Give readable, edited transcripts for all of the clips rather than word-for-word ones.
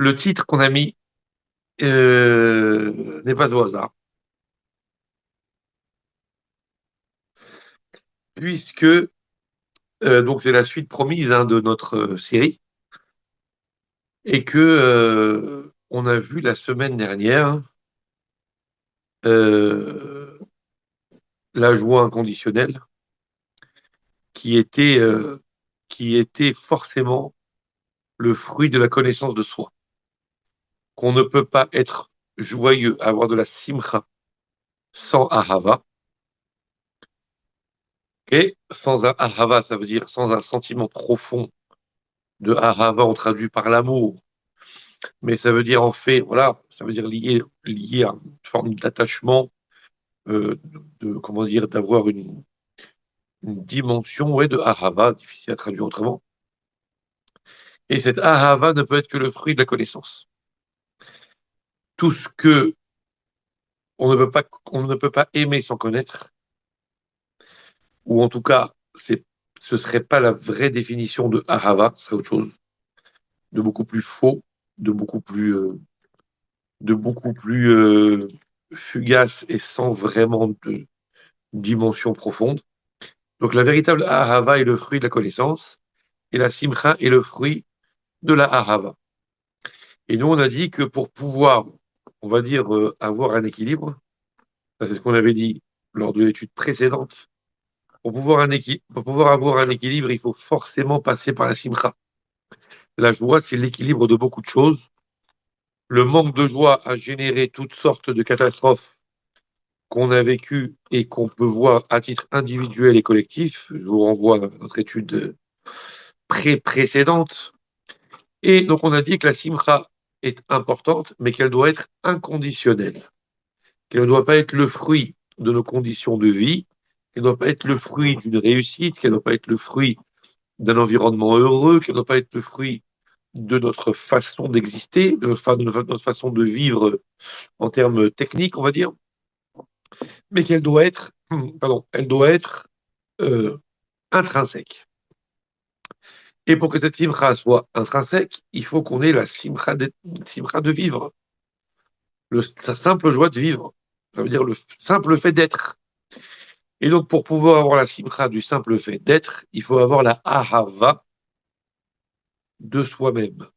Le titre qu'on a mis n'est pas au hasard, puisque donc c'est la suite promise de notre série, et que on a vu la semaine dernière euh, la joie inconditionnelle, qui était, euh, qui était forcément le fruit de la connaissance de soi. Qu'on ne peut pas être joyeux, avoir de la simcha sans ahava. Et sans un ahava, ça veut dire sans un sentiment profond de ahava, on traduit par l'amour, mais ça veut dire en fait, voilà, ça veut dire lié à une forme d'attachement, comment dire, d'avoir une dimension, ouais, de ahava, difficile à traduire autrement. Et cette ahava ne peut être que le fruit de la connaissance. Tout ce que on ne peut pas aimer sans connaître, ou en tout cas, ce serait pas la vraie définition de ahava, c'est autre chose, de beaucoup plus faux, de beaucoup plus, euh, de beaucoup plus fugace et sans vraiment de dimension profonde. Donc la véritable ahava est le fruit de la connaissance, et la simcha est le fruit de la ahava. Et nous, on a dit que pour pouvoir, on va dire, avoir un équilibre, ça, c'est ce qu'on avait dit lors de l'étude précédente, pour pouvoir avoir un équilibre, il faut forcément passer par la simcha. La joie, c'est l'équilibre de beaucoup de choses. Le manque de joie a généré toutes sortes de catastrophes qu'on a vécues et qu'on peut voir à titre individuel et collectif. Je vous renvoie à notre étude précédente. Et donc, on a dit que la simcha est importante, mais qu'elle doit être inconditionnelle. Qu'elle ne doit pas être le fruit de nos conditions de vie, qu'elle ne doit pas être le fruit d'une réussite, qu'elle ne doit pas être le fruit d'un environnement heureux, qu'elle ne doit pas être le fruit de notre façon d'exister, de notre façon de vivre en termes techniques, on va dire, mais qu'elle doit être, pardon, elle doit être euh, intrinsèque. Et pour que cette simcha soit intrinsèque, il faut qu'on ait la simcha de vivre, la simple joie de vivre. Ça veut dire le simple fait d'être. Et donc, pour pouvoir avoir la simcha du simple fait d'être, il faut avoir la ahava de soi-même.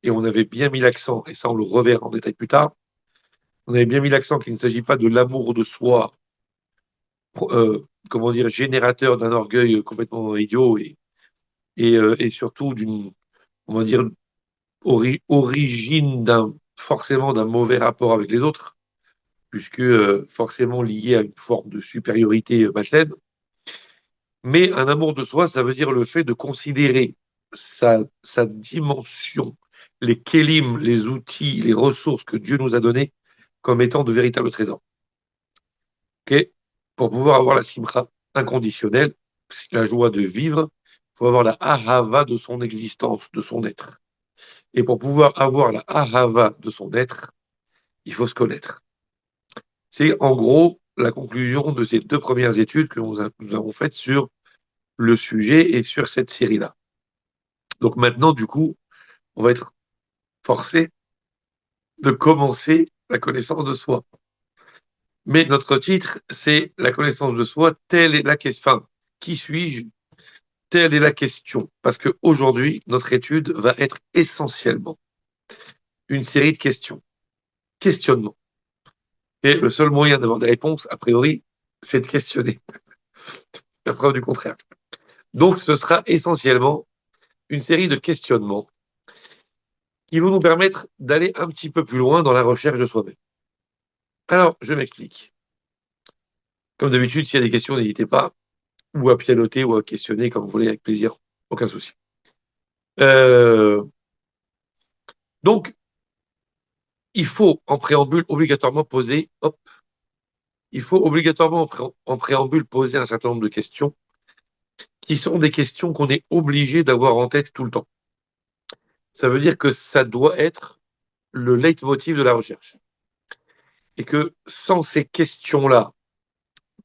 Et on avait bien mis l'accent, et ça on le reverra en détail plus tard, on avait bien mis l'accent qu'il ne s'agit pas de l'amour de soi, comment dire, générateur d'un orgueil complètement idiot et surtout d'une, on va dire, origine forcément d'un mauvais rapport avec les autres, puisque forcément lié à une forme de supériorité malsaine. Mais un amour de soi, ça veut dire le fait de considérer sa dimension, les kélim, les outils, les ressources que Dieu nous a donnés comme étant de véritables trésors. Okay. Pour pouvoir avoir la simcha inconditionnelle, la joie de vivre, il faut avoir la ahava de son existence, de son être. Et pour pouvoir avoir la ahava de son être, il faut se connaître. C'est en gros la conclusion de ces deux premières études que nous avons faites sur le sujet et sur cette série-là. Donc maintenant, du coup, on va être forcé de commencer la connaissance de soi. Mais notre titre, c'est la connaissance de soi, telle est la question. Enfin, qui suis-je? Telle est la question. Parce qu'aujourd'hui, notre étude va être essentiellement une série de questions, questionnements. Et le seul moyen d'avoir des réponses, a priori, c'est de questionner. La preuve du contraire. Donc, ce sera essentiellement une série de questionnements qui vont nous permettre d'aller un petit peu plus loin dans la recherche de soi-même. Alors, je m'explique. Comme d'habitude, s'il y a des questions, n'hésitez pas, ou à pianoter, ou à questionner, comme vous voulez, avec plaisir, aucun souci. Euh, donc, il faut en préambule obligatoirement poser, hop, il faut obligatoirement en préambule poser un certain nombre de questions qui sont des questions qu'on est obligé d'avoir en tête tout le temps. Ça veut dire que ça doit être le leitmotiv de la recherche. Et que sans ces questions-là,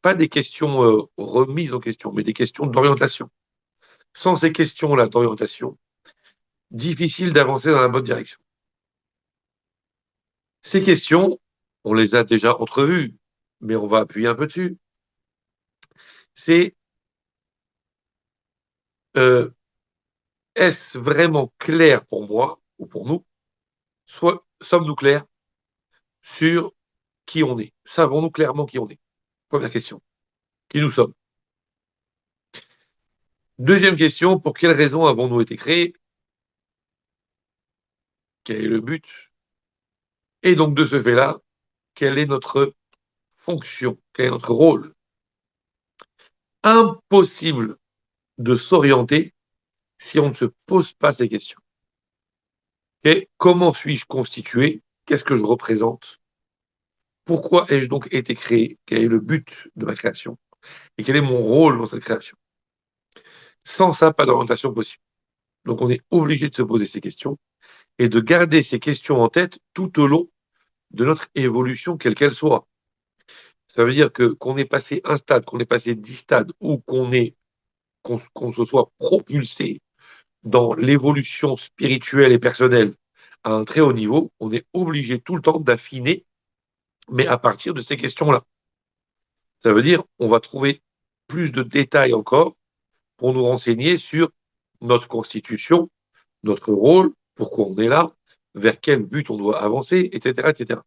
pas des questions remises en question, mais des questions d'orientation. Sans ces questions-là d'orientation, difficile d'avancer dans la bonne direction. Ces questions, on les a déjà entrevues, mais on va appuyer un peu dessus. C'est euh, est-ce vraiment clair pour moi ou pour nous? Soit sommes-nous clairs sur qui on est? Savons-nous clairement qui on est? Première question. Qui nous sommes? Deuxième question, pour quelles raisons avons-nous été créés? Quel est le but? Et donc, de ce fait-là, quelle est notre fonction? Quel est notre rôle? Impossible de s'orienter si on ne se pose pas ces questions. Okay. Comment suis-je constitué? Qu'est-ce que je représente? Pourquoi ai-je donc été créé? Quel est le but de ma création? Et quel est mon rôle dans cette création? Sans ça, pas d'orientation possible. Donc, on est obligé de se poser ces questions et de garder ces questions en tête tout au long de notre évolution, quelle qu'elle soit. Ça veut dire que qu'on ait passé un stade, qu'on ait passé 10 stades, ou qu'on se soit propulsé dans l'évolution spirituelle et personnelle à un très haut niveau, on est obligé tout le temps d'affiner, mais à partir de ces questions-là. Ça veut dire on va trouver plus de détails encore pour nous renseigner sur notre constitution, notre rôle, pourquoi on est là, vers quel but on doit avancer, etc., etc.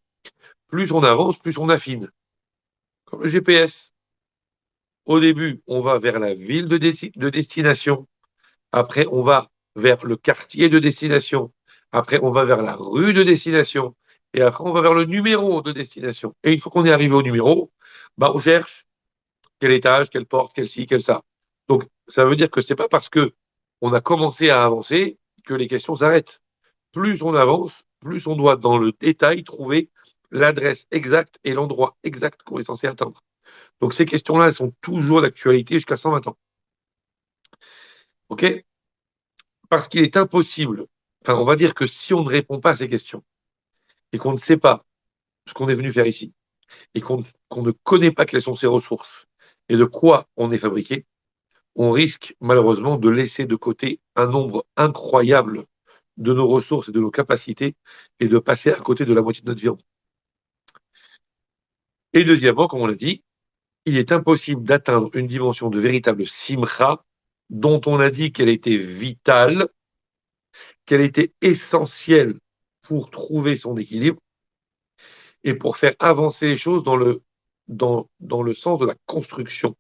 Plus on avance, plus on affine. Comme le GPS. Au début, on va vers la ville de destination. Après, on va vers le quartier de destination. Après, on va vers la rue de destination. Et après, on va vers le numéro de destination. Et une fois qu'on est arrivé au numéro, bah, on cherche quel étage, quelle porte, quel ci, quel ça. Donc, ça veut dire que c'est pas parce que on a commencé à avancer que les questions s'arrêtent. Plus on avance, plus on doit, dans le détail, trouver l'adresse exacte et l'endroit exact qu'on est censé atteindre. Donc, ces questions-là, elles sont toujours d'actualité jusqu'à 120 ans. OK? Parce qu'il est impossible, enfin, on va dire que si on ne répond pas à ces questions et qu'on ne sait pas ce qu'on est venu faire ici et qu'on ne connaît pas quelles sont ses ressources et de quoi on est fabriqué, on risque malheureusement de laisser de côté un nombre incroyable de nos ressources et de nos capacités et de passer à côté de la moitié de notre vie. Et deuxièmement, comme on l'a dit, il est impossible d'atteindre une dimension de véritable simra dont on a dit qu'elle était vitale, qu'elle était essentielle pour trouver son équilibre et pour faire avancer les choses dans le sens de la construction.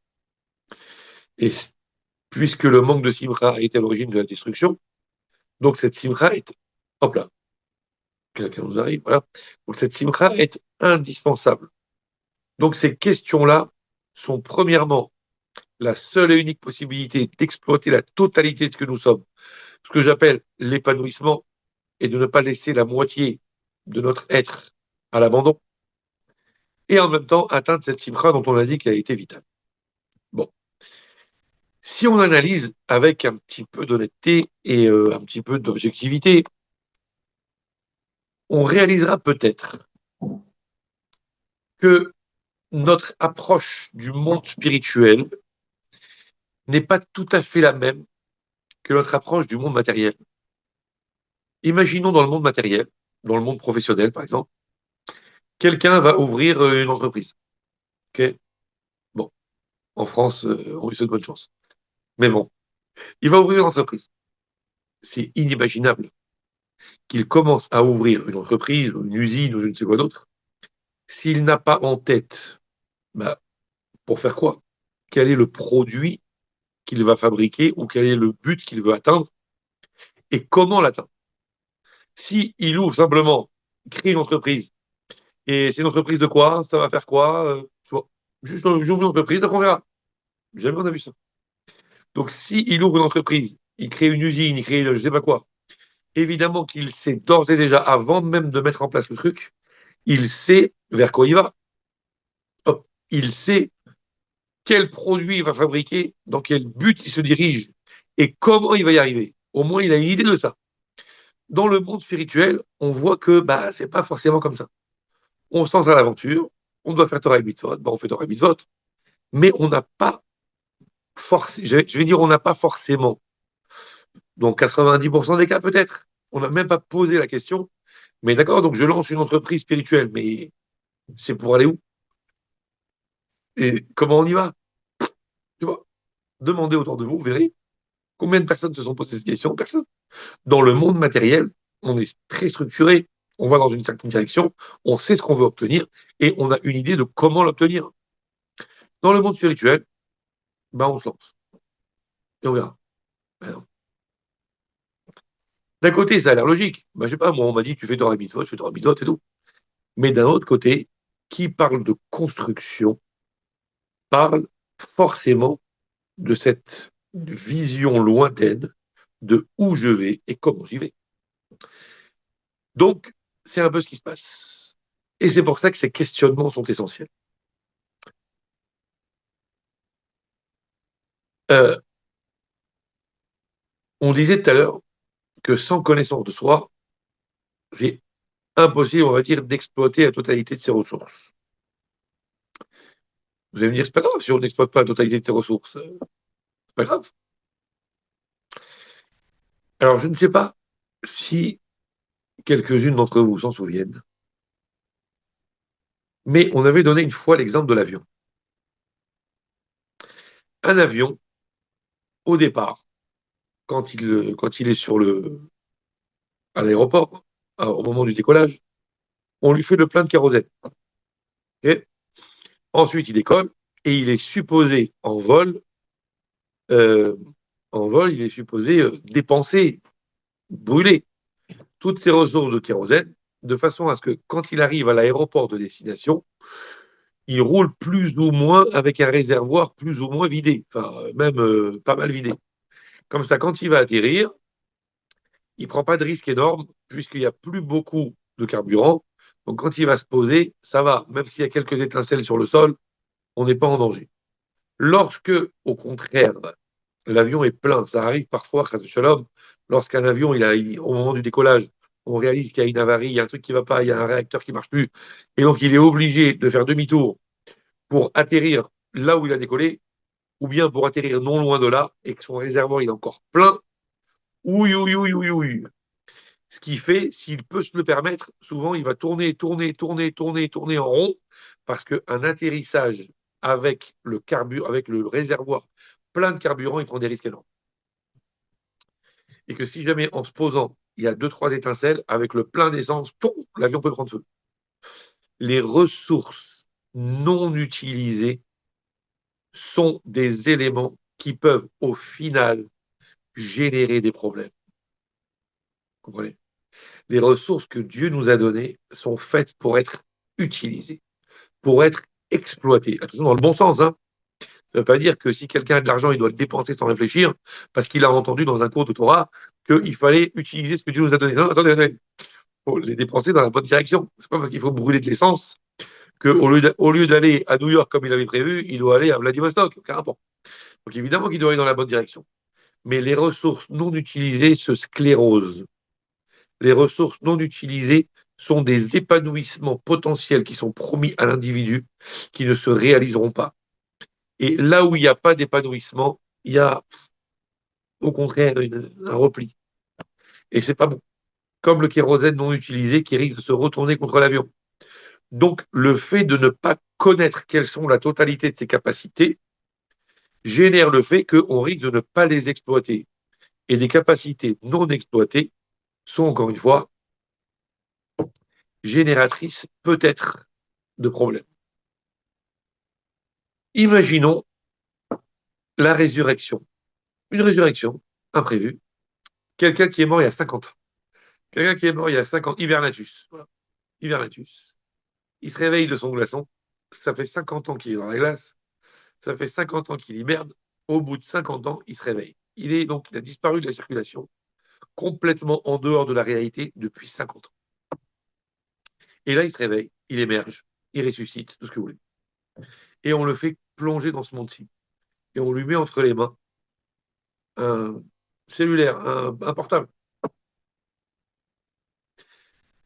Et puisque le manque de simra est à l'origine de la destruction, donc cette simra est, hop là, quelqu'un nous arrive, voilà. Donc cette simra est indispensable. Donc ces questions-là sont premièrement la seule et unique possibilité d'exploiter la totalité de ce que nous sommes, ce que j'appelle l'épanouissement, et de ne pas laisser la moitié de notre être à l'abandon, et en même temps atteindre cette simra dont on a dit qu'elle a été vitale. Bon. Si on analyse avec un petit peu d'honnêteté et un petit peu d'objectivité, on réalisera peut-être que notre approche du monde spirituel n'est pas tout à fait la même que notre approche du monde matériel. Imaginons dans le monde matériel, dans le monde professionnel par exemple, quelqu'un va ouvrir une entreprise. Okay, bon, en France, on lui souhaite bonne chance. Mais bon, il va ouvrir une entreprise. C'est inimaginable qu'il commence à ouvrir une entreprise, ou une usine, ou je ne sais quoi d'autre, s'il n'a pas en tête, bah, pour faire quoi? Quel est le produit qu'il va fabriquer ou quel est le but qu'il veut atteindre et comment l'atteindre? Si il ouvre simplement, crée une entreprise, et c'est une entreprise de quoi? Ça va faire quoi? Juste j'ouvre une entreprise, après on verra. Jamais on a vu ça. Donc si il ouvre une entreprise, il crée une usine, il crée je ne sais pas quoi, évidemment qu'il sait d'ores et déjà, avant même de mettre en place le truc, il sait vers quoi il va. Hop, il sait quel produit il va fabriquer, dans quel but il se dirige et comment il va y arriver. Au moins, il a une idée de ça. Dans le monde spirituel, on voit que bah, c'est pas forcément comme ça. On se lance à l'aventure, on doit faire Torah et Mitzvot, bah, on fait Torah et Mitzvot, mais on n'a pas forcément, je vais dire on n'a pas forcément, dans 90% des cas peut-être, on n'a même pas posé la question, Mais d'accord, donc je lance une entreprise spirituelle, mais c'est pour aller où? Et comment on y va? Tu vois? Demandez autour de vous, vous verrez. Combien de personnes se sont posées cette question? Personne. Dans le monde matériel, on est très structuré. On va dans une certaine direction, on sait ce qu'on veut obtenir et on a une idée de comment l'obtenir. Dans le monde spirituel, ben on se lance et on verra. Ben non. D'un côté, ça a l'air logique. Ben, je sais pas, moi, on m'a dit, tu fais Torah Mitzvot, je fais Torah Mitzvot, c'est tout. Mais d'un autre côté, qui parle de construction parle forcément de cette vision lointaine de où je vais et comment j'y vais. Donc, c'est un peu ce qui se passe. Et c'est pour ça que ces questionnements sont essentiels. Euh, on disait tout à l'heure que sans connaissance de soi, c'est impossible, on va dire, d'exploiter la totalité de ses ressources. Vous allez me dire, c'est pas grave si on n'exploite pas la totalité de ses ressources. C'est pas grave. Alors, je ne sais pas si quelques-unes d'entre vous s'en souviennent, mais on avait donné une fois l'exemple de l'avion. Un avion, au départ, quand il est à l'aéroport, au moment du décollage, on lui fait le plein de kérosène. Ok. Ensuite, il décolle et il est supposé euh, en vol, il est supposé dépenser, brûler toutes ses ressources de kérosène de façon à ce que quand il arrive à l'aéroport de destination, il roule plus ou moins avec un réservoir plus ou moins vidé, enfin même pas mal vidé. Comme ça, quand il va atterrir, il ne prend pas de risque énorme puisqu'il n'y a plus beaucoup de carburant. Donc quand il va se poser, ça va. Même s'il y a quelques étincelles sur le sol, on n'est pas en danger. Lorsque, au contraire, l'avion est plein, ça arrive parfois, shalom, lorsqu'un avion, au moment du décollage, on réalise qu'il y a une avarie, il y a un truc qui ne va pas, il y a un réacteur qui ne marche plus, et donc il est obligé de faire demi-tour pour atterrir là où il a décollé, ou bien pour atterrir non loin de là, et que son réservoir il est encore plein, ouïe, ouïe, ouïe, ouïe, ouïe. Ce qui fait, s'il peut se le permettre, souvent il va tourner, tourner, tourner, tourner, tourner en rond, parce qu'un atterrissage avec le réservoir plein de carburant, il prend des risques énormes. Et que si jamais en se posant, il y a deux, trois étincelles, avec le plein d'essence, l'avion peut prendre feu. Les ressources non utilisées sont des éléments qui peuvent au final générer des problèmes. Vous comprenez? Les ressources que Dieu nous a données sont faites pour être utilisées, pour être exploitées. Attention, dans le bon sens, hein. Ça ne veut pas dire que si quelqu'un a de l'argent, il doit le dépenser sans réfléchir, parce qu'il a entendu dans un cours de Torah qu'il fallait utiliser ce que Dieu nous a donné. Non, attendez, attendez. Il faut les dépenser dans la bonne direction. C'est pas parce qu'il faut brûler de l'essence qu'au lieu d'aller à New York comme il avait prévu, il doit aller à Vladivostok. Aucun rapport. Donc évidemment qu'il doit aller dans la bonne direction. Mais les ressources non utilisées se sclérosent. Les ressources non utilisées sont des épanouissements potentiels qui sont promis à l'individu, qui ne se réaliseront pas. Et là où il n'y a pas d'épanouissement, il y a au contraire un repli. Et c'est pas bon. Comme le kérosène non utilisé qui risque de se retourner contre l'avion. Donc, le fait de ne pas connaître quelles sont la totalité de ses capacités génère le fait qu'on risque de ne pas les exploiter. Et des capacités non exploitées sont, encore une fois, génératrices peut-être de problèmes. Imaginons la résurrection. Une résurrection imprévue. Quelqu'un qui est mort il y a 50 ans. Quelqu'un qui est mort il y a 50 ans, Hibernatus. Voilà. Hibernatus. Il se réveille de son glaçon. Ça fait 50 ans qu'il est dans la glace. Ça fait 50 ans qu'il hiberne. Au bout de 50 ans, il se réveille. Il a disparu de la circulation, complètement en dehors de la réalité depuis 50 ans. Et là, il se réveille, il émerge, il ressuscite, tout ce que vous voulez. Et on le fait plonger dans ce monde-ci. Et on lui met entre les mains un cellulaire, un portable.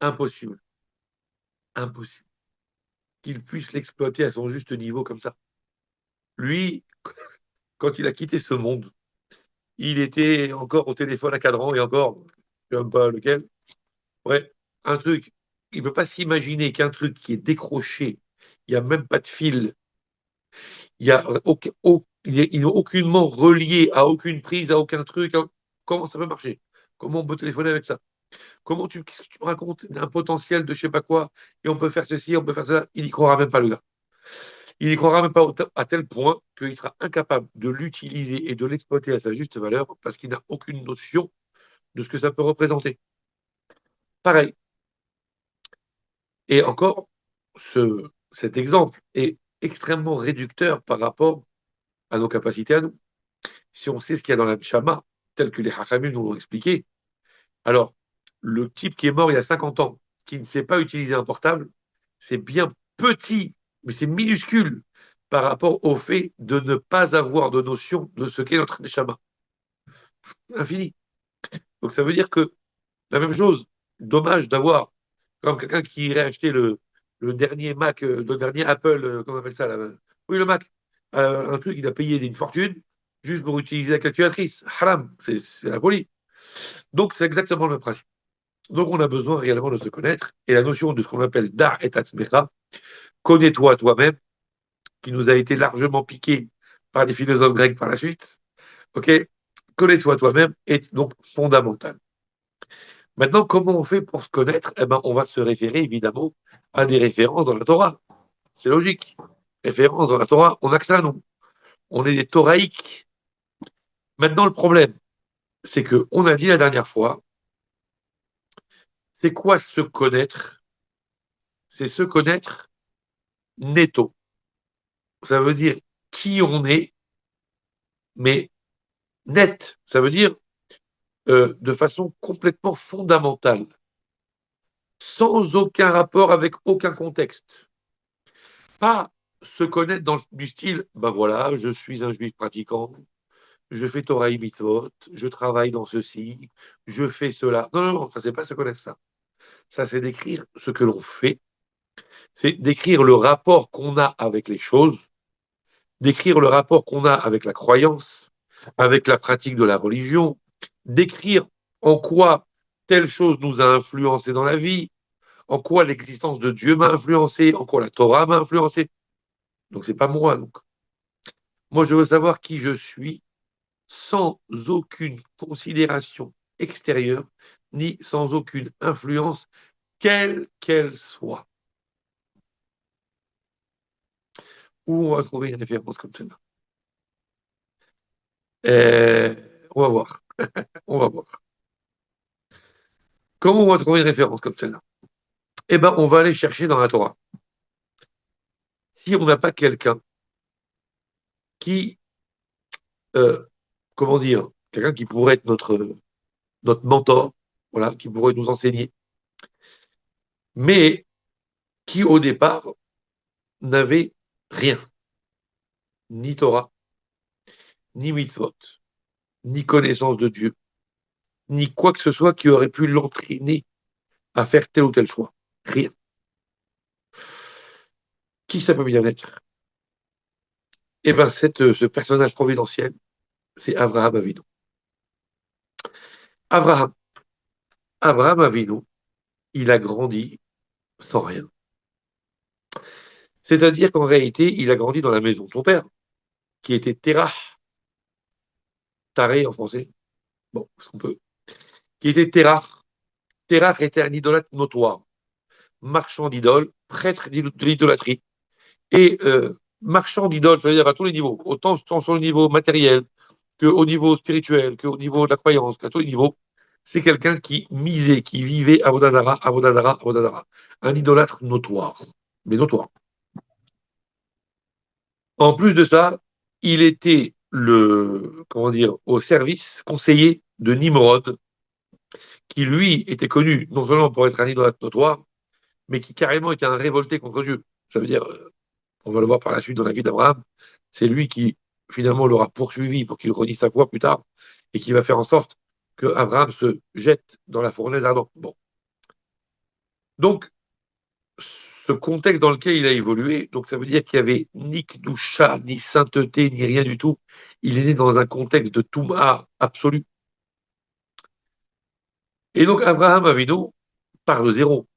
Impossible, impossible qu'il puisse l'exploiter à son juste niveau comme ça. Lui, quand il a quitté ce monde, il était encore au téléphone à cadran et encore, je ne sais même pas lequel. Ouais. un truc, il ne peut pas s'imaginer qu'un truc qui est décroché, il n'y a même pas de fil, il n'y a, il est aucunement relié à aucune prise, à aucun truc. Comment ça peut marcher? Comment on peut téléphoner avec ça? Qu'est-ce que tu me racontes un potentiel de je sais pas quoi, et on peut faire ceci, on peut faire ça? Il n'y croira même pas, le gars. Il n'y croira même pas à tel point qu'il sera incapable de l'utiliser et de l'exploiter à sa juste valeur parce qu'il n'a aucune notion de ce que ça peut représenter. Pareil. Et encore, cet exemple est extrêmement réducteur par rapport à nos capacités à nous. Si on sait ce qu'il y a dans la Nshama, tel que les Hachamim nous l'ont expliqué, alors le type qui est mort il y a 50 ans, qui ne sait pas utiliser un portable, c'est bien petit, mais c'est minuscule par rapport au fait de ne pas avoir de notion de ce qu'est notre Neshama. Infini. Donc ça veut dire que la même chose, dommage d'avoir, comme quelqu'un qui irait acheter le dernier Mac, le dernier Apple, comment on appelle ça là, oui, le Mac, un truc, il a payé une fortune juste pour utiliser la calculatrice. Haram, c'est la folie. Donc c'est exactement le même principe. Donc on a besoin réellement de se connaître, et la notion de ce qu'on appelle da et tatsmecha, connais-toi toi-même, qui nous a été largement piqué par les philosophes grecs par la suite, ok, connais-toi toi-même est donc fondamental. Maintenant, comment on fait pour se connaître? Eh ben, on va se référer évidemment à des références dans la Torah. C'est logique. Références dans la Torah, on n'a que ça, nous. On est des Toraïques. Maintenant, le problème, c'est que on a dit la dernière fois, c'est quoi se connaître? C'est se connaître netto. Ça veut dire qui on est, mais net. Ça veut dire de façon complètement fondamentale, sans aucun rapport avec aucun contexte. Pas se connaître du style, ben voilà, je suis un juif pratiquant, je fais Torah et mitzvot, je travaille dans ceci, je fais cela. Non, non, non, ça c'est pas se connaître ça. Ça c'est décrire ce que l'on fait, c'est décrire le rapport qu'on a avec les choses, décrire le rapport qu'on a avec la croyance, avec la pratique de la religion, décrire en quoi telle chose nous a influencé dans la vie, en quoi l'existence de Dieu m'a influencé, en quoi la Torah m'a influencé. Donc c'est pas moi. Donc moi je veux savoir qui je suis sans aucune considération extérieure, ni sans aucune influence, quelle qu'elle soit. Où on va trouver une référence comme celle-là? On va voir. On va voir. Comment on va trouver une référence comme celle-là? Eh bien, on va aller chercher dans la Torah. Si on n'a pas quelqu'un qui, euh, comment dire, quelqu'un qui pourrait être notre mentor, voilà, qui pourrait nous enseigner, mais qui au départ n'avait rien, ni Torah, ni mitzvot, ni connaissance de Dieu, ni quoi que ce soit qui aurait pu l'entraîner à faire tel ou tel choix. Rien. Qui ça peut bien être? Eh bien, ce personnage providentiel, c'est Abraham Avinu. Abraham, Abraham Avinu, il a grandi sans rien. C'est-à-dire qu'en réalité, il a grandi dans la maison de son père, qui était Terah, taré en français, bon, ce qu'on peut, qui était Terah. Terah était un idolâtre notoire, marchand d'idoles, prêtre de l'idolâtrie. Et marchand d'idoles, c'est-à-dire à tous les niveaux, autant sur le niveau matériel qu'au niveau spirituel, qu'au niveau de la croyance, qu'à tous les niveaux, c'est quelqu'un qui misait, qui vivait à Vodazara, à Vodazara, à Vodazara. Un idolâtre notoire, mais notoire. En plus de ça, il était comment dire, au service conseiller de Nimrod, qui lui était connu non seulement pour être un idolâtre notoire, mais qui carrément était un révolté contre Dieu. Ça veut dire, on va le voir par la suite dans la vie d'Abraham, c'est lui qui finalement l'aura poursuivi pour qu'il renie sa foi plus tard et qui va faire en sorte que Abraham se jette dans la fournaise ardente. Bon. Donc, ce contexte dans lequel il a évolué, donc ça veut dire qu'il n'y avait ni Kdusha, ni sainteté, ni rien du tout. Il est né dans un contexte de Touma absolu. Et donc, Abraham Avinu, part de zéro.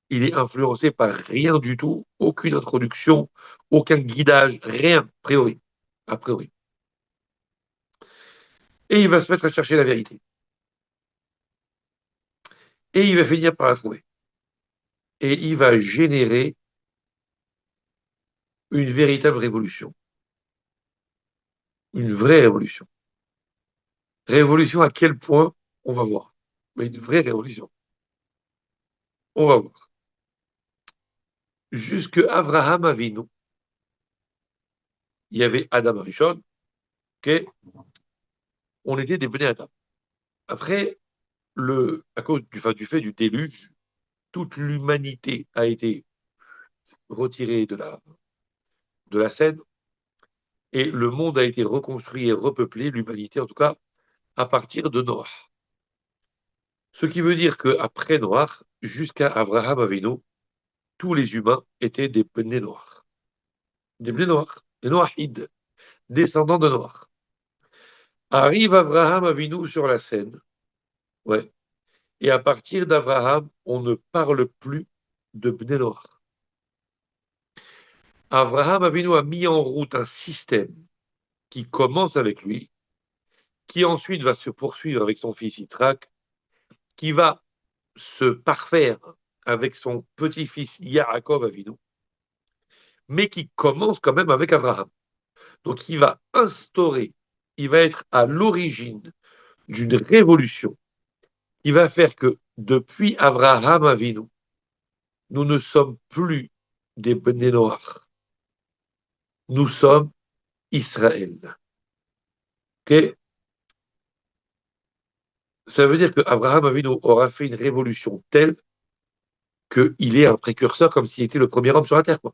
Il est influencé par rien du tout, aucune introduction, aucun guidage, rien, a priori. A priori. Et il va se mettre à chercher la vérité. Et il va finir par la trouver. Et il va générer une véritable révolution. Une vraie révolution. Révolution à quel point, on va voir. Mais une vraie révolution. On va voir. Jusque Abraham Avinu, il y avait Adam Arishon, okay, on était des Bnei Adam. Après, à cause du fait du déluge, toute l'humanité a été retirée de la scène et le monde a été reconstruit et repeuplé, l'humanité en tout cas, à partir de Noah. Ce qui veut dire qu'après Noah, jusqu'à Abraham Avinu, tous les humains étaient des Bnei Noach. Des Bnei Noach, des Noahides, descendants de Noach. Arrive Abraham Avinu sur la scène, ouais. Et à partir d'Abraham, on ne parle plus de Bnei Noach. Abraham Avinu a mis en route un système qui commence avec lui, qui ensuite va se poursuivre avec son fils Yitzhak, qui va se parfaire avec son petit-fils Yaakov Avinu, mais qui commence quand même avec Abraham. Donc il va instaurer, il va être à l'origine d'une révolution qui va faire que depuis Abraham Avinu, nous ne sommes plus des Bnei Noach. Nous sommes Israël. Okay. Ça veut dire qu'Abraham Avinu aura fait une révolution telle qu'il est un précurseur comme s'il était le premier homme sur la terre, quoi.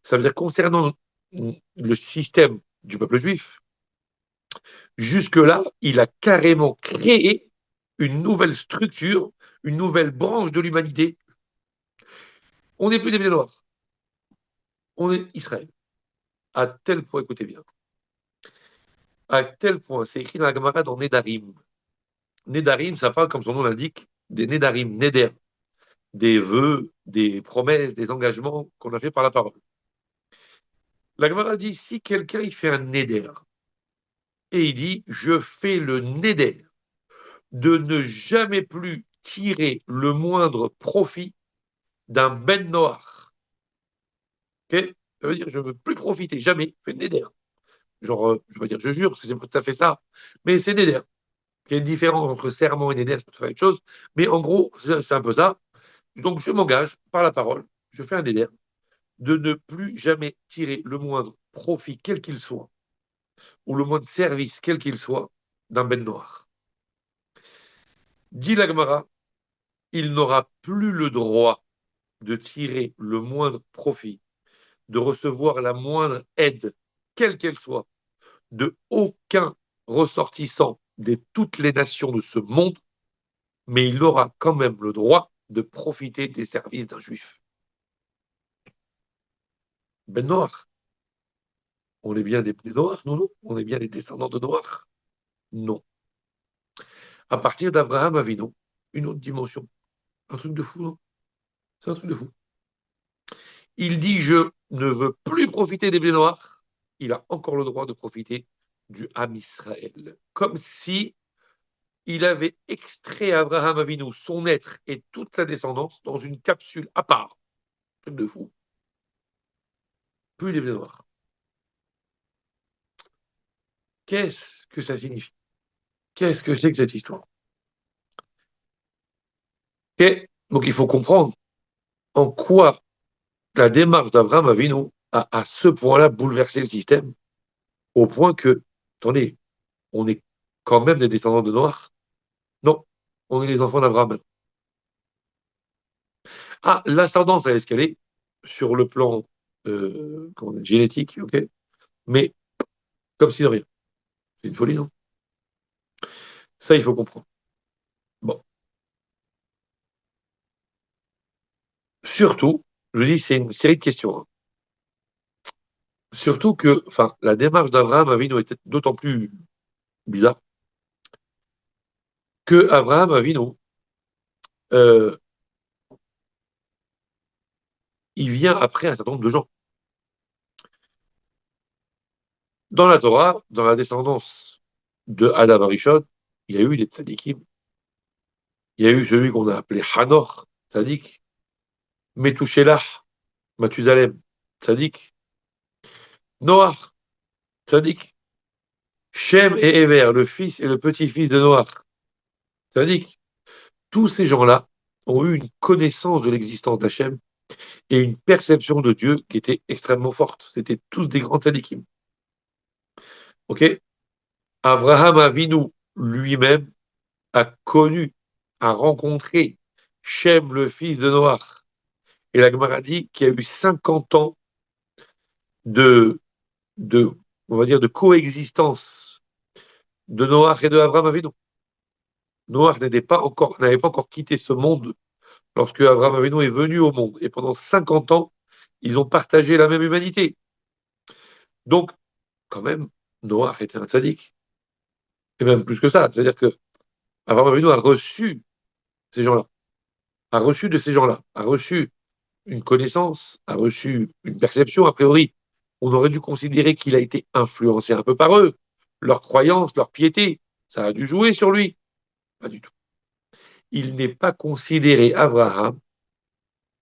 Ça veut dire concernant le système du peuple juif, jusque-là, il a carrément créé une nouvelle structure, une nouvelle branche de l'humanité. On n'est plus des Bnei Noach, on est Israël. À tel point, écoutez bien, à tel point, c'est écrit dans la Gemara dans Nedarim. Nedarim, ça parle, comme son nom l'indique, des Nedarim, Neder, des vœux, des promesses, des engagements qu'on a fait par la parole. La Gemara dit, si quelqu'un il fait un Neder, et il dit, je fais le Neder de ne jamais plus tirer le moindre profit d'un Ben Noach. Okay, ça veut dire, je ne veux plus profiter, jamais, je fais le Neder. Genre, je ne vais pas dire je jure, parce que c'est pas tout à fait ça, mais c'est Neder. Il y a une différence entre serment et Neder, c'est tout à fait une chose, mais en gros, c'est un peu ça. Donc, je m'engage par la parole, je fais un Neder de ne plus jamais tirer le moindre profit, quel qu'il soit, ou le moindre service, quel qu'il soit, d'un Ben Noach. Dit la Gemara, il n'aura plus le droit de tirer le moindre profit, de recevoir la moindre aide, quelle qu'elle soit, de aucun ressortissant de toutes les nations de ce monde, mais il aura quand même le droit de profiter des services d'un juif. Ben Noach. On est bien des Noirs, non? On est bien des descendants de Noirs? Non. À partir d'Abraham Avinu, une autre dimension. Un truc de fou, non? C'est un truc de fou. Il dit, je ne veux plus profiter des blés noirs. Il a encore le droit de profiter du Ham Israël. Comme si il avait extrait Abraham Avinu, son être et toute sa descendance dans une capsule à part. Truc de fou. Plus les blés noirs. Qu'est-ce que ça signifie? Qu'est-ce que c'est que cette histoire? Et donc il faut comprendre en quoi la démarche d'Abraham Avinu a à ce point-là bouleversé le système, au point que, attendez, on est quand même des descendants de Noach. Non, on est les enfants d'Abraham. Ah, l'ascendance a escalé sur le plan génétique, ok, mais comme si de rien. C'est une folie, non? Ça, il faut comprendre. Bon. Surtout, je dis, c'est une série de questions, hein. Surtout que, enfin, la démarche d'Abraham Avinu était d'autant plus bizarre que Abraham Avinu, euh, il vient après un certain nombre de gens. Dans la Torah, dans la descendance de Adam Arishon, il y a eu des tzadikim. Il y a eu celui qu'on a appelé Hanoch, tzadik, Metushelah, Mathusalem, tzadik, Noach, tzadik, Shem et Ever, le fils et le petit-fils de Noach, tzadik. Tous ces gens-là ont eu une connaissance de l'existence d'Hachem et une perception de Dieu qui était extrêmement forte. C'était tous des grands tzadikim. Ok? Abraham Avinu lui-même a connu, a rencontré Shem, le fils de Noach. Et la Gemara dit qu'il y a eu 50 ans de, de, on va dire, de coexistence de Noach et de Abraham Avinu. Noach n'avait pas encore quitté ce monde lorsque Abraham Avinu est venu au monde. Et pendant 50 ans, ils ont partagé la même humanité. Donc, quand même, Noach était un tzaddik. Et même plus que ça. C'est-à-dire que Abraham Avinu a reçu ces gens-là, a reçu de ces gens-là, a reçu une connaissance, a reçu une perception. A priori, on aurait dû considérer qu'il a été influencé un peu par eux, leur croyance, leur piété. Ça a dû jouer sur lui. Pas du tout. Il n'est pas considéré, Abraham,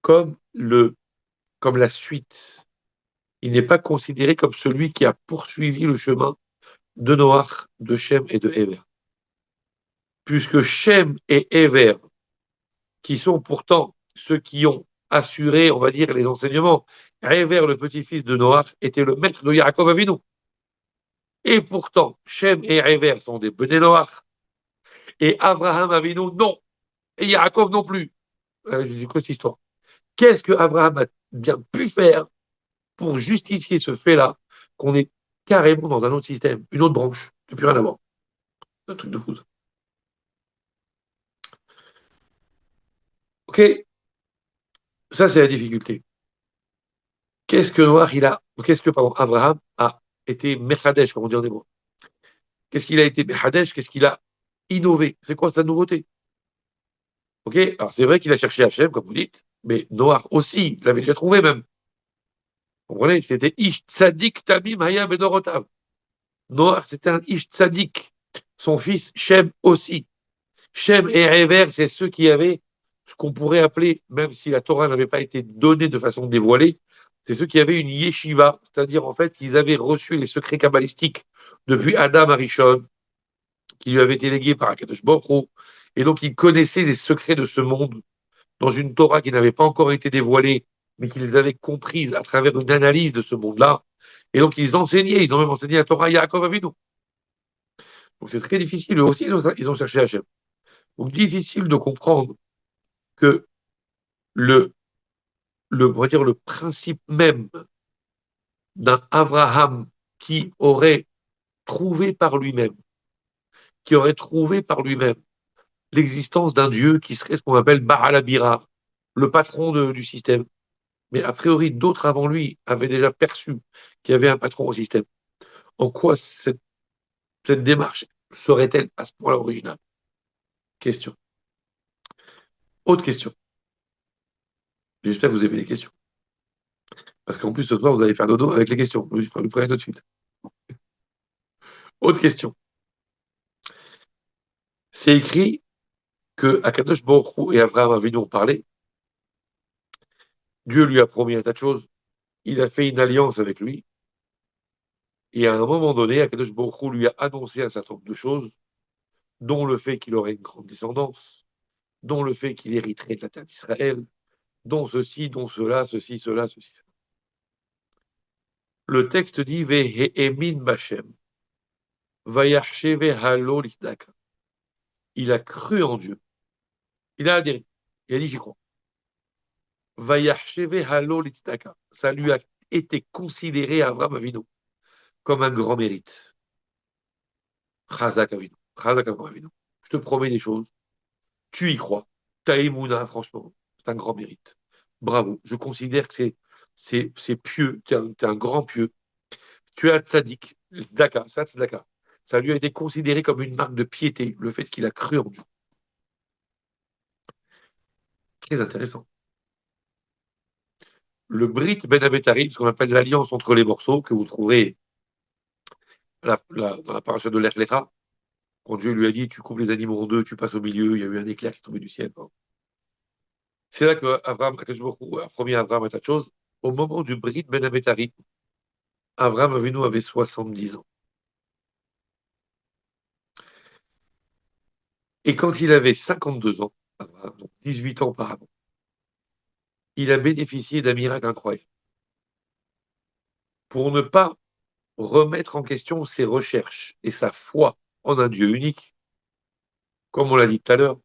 comme comme la suite. Il n'est pas considéré comme celui qui a poursuivi le chemin de Noach, de Shem et de Ever. Puisque Shem et Ever, qui sont pourtant ceux qui ont assuré, on va dire, les enseignements, Ever, le petit-fils de Noach, était le maître de Yaakov Avinu. Et pourtant, Shem et Ever sont des Bnei Noach. Et Abraham Avinu, non. Et Yaakov non plus. Je dis quoi cette histoire? Qu'est-ce que Abraham a bien pu faire pour justifier ce fait-là, qu'on est carrément dans un autre système, une autre branche, qui n'a plus rien à voir? C'est un truc de fou, ça. Ok, ça c'est la difficulté. Qu'est-ce que Noach, pardon, Abraham a été Mechadesh, comme on dit en hébreu? Qu'est-ce qu'il a été Mechadesh? Qu'est-ce qu'il a innové? C'est quoi sa nouveauté? Ok, alors c'est vrai qu'il a cherché Hachem, comme vous dites, mais Noach aussi, il l'avait déjà trouvé même. Vous comprenez? C'était Ish Tzadik Tamim Haya Bedorotav. Noach, c'était un Ish Tzadik. Son fils Shem aussi. Shem et Ever, c'est ceux qui avaient ce qu'on pourrait appeler, même si la Torah n'avait pas été donnée de façon dévoilée, c'est ceux qui avaient une yeshiva, c'est-à-dire en fait qu'ils avaient reçu les secrets kabbalistiques depuis Adam Arishon, qui lui avait été légué par Akadosh Baruch Hu, et donc ils connaissaient les secrets de ce monde dans une Torah qui n'avait pas encore été dévoilée, mais qu'ils avaient comprise à travers une analyse de ce monde-là. Et donc ils enseignaient, ils ont même enseigné la Torah à Yaakov Avinu. Donc c'est très difficile, eux aussi ils ont cherché Hachem. Donc difficile de comprendre que le, on va dire le principe même d'un Abraham qui aurait trouvé par lui-même, qui aurait trouvé par lui-même l'existence d'un Dieu qui serait ce qu'on appelle Baal Habira, le patron du système. Mais a priori, d'autres avant lui avaient déjà perçu qu'il y avait un patron au système. En quoi cette démarche serait-elle à ce point-là originale? Question. Autre question. J'espère que vous aimez les questions. Parce qu'en plus, ce soir, vous allez faire dodo avec les questions. Je vous ferai tout de suite. Autre question. C'est écrit que Akadosh Baruch Hu et Abraham Avinu ont parlé. Dieu lui a promis un tas de choses. Il a fait une alliance avec lui. Et à un moment donné, Akadosh Baruch Hu lui a annoncé un certain nombre de choses, dont le fait qu'il aurait une grande descendance, dont le fait qu'il hériterait de la terre d'Israël, dont ceci, dont cela, ceci, cela, ceci. Le texte dit Veheemin Bashem, Vayachsheve Halo Lisdaka. Il a cru en Dieu. Il a adhéré. Il a dit j'y crois. Vayachsheve Halo Lisdaka. Ça lui a été considéré, Avraham Avinu, comme un grand mérite. Chazak Avinu. Chazak Avinu. Je te promets des choses. Tu y crois. T'as Emouna, franchement. C'est un grand mérite. Bravo. Je considère que c'est pieux. T'es un grand pieux. Tu as tzaddik, tzedaka, ça tzedaka. Ça lui a été considéré comme une marque de piété, le fait qu'il a cru en Dieu. Très intéressant. le Brit Ben Abetari, ce qu'on appelle l'alliance entre les morceaux, que vous trouverez dans la paracha de l'Ech Lecha, quand Dieu lui a dit, tu coupes les animaux en deux, tu passes au milieu, il y a eu un éclair qui est tombé du ciel. Bon. C'est là que Abraham, Akadosh Baruch Hu a promis à Abraham un tas de choses. Au moment du Brit Ben Abetari, Abraham Avinu avait 70 ans. Et quand il avait 52 ans, Abraham, donc 18 ans auparavant, il a bénéficié d'un miracle incroyable. Pour ne pas remettre en question ses recherches et sa foi en un Dieu unique, comme on l'a dit tout à l'heure,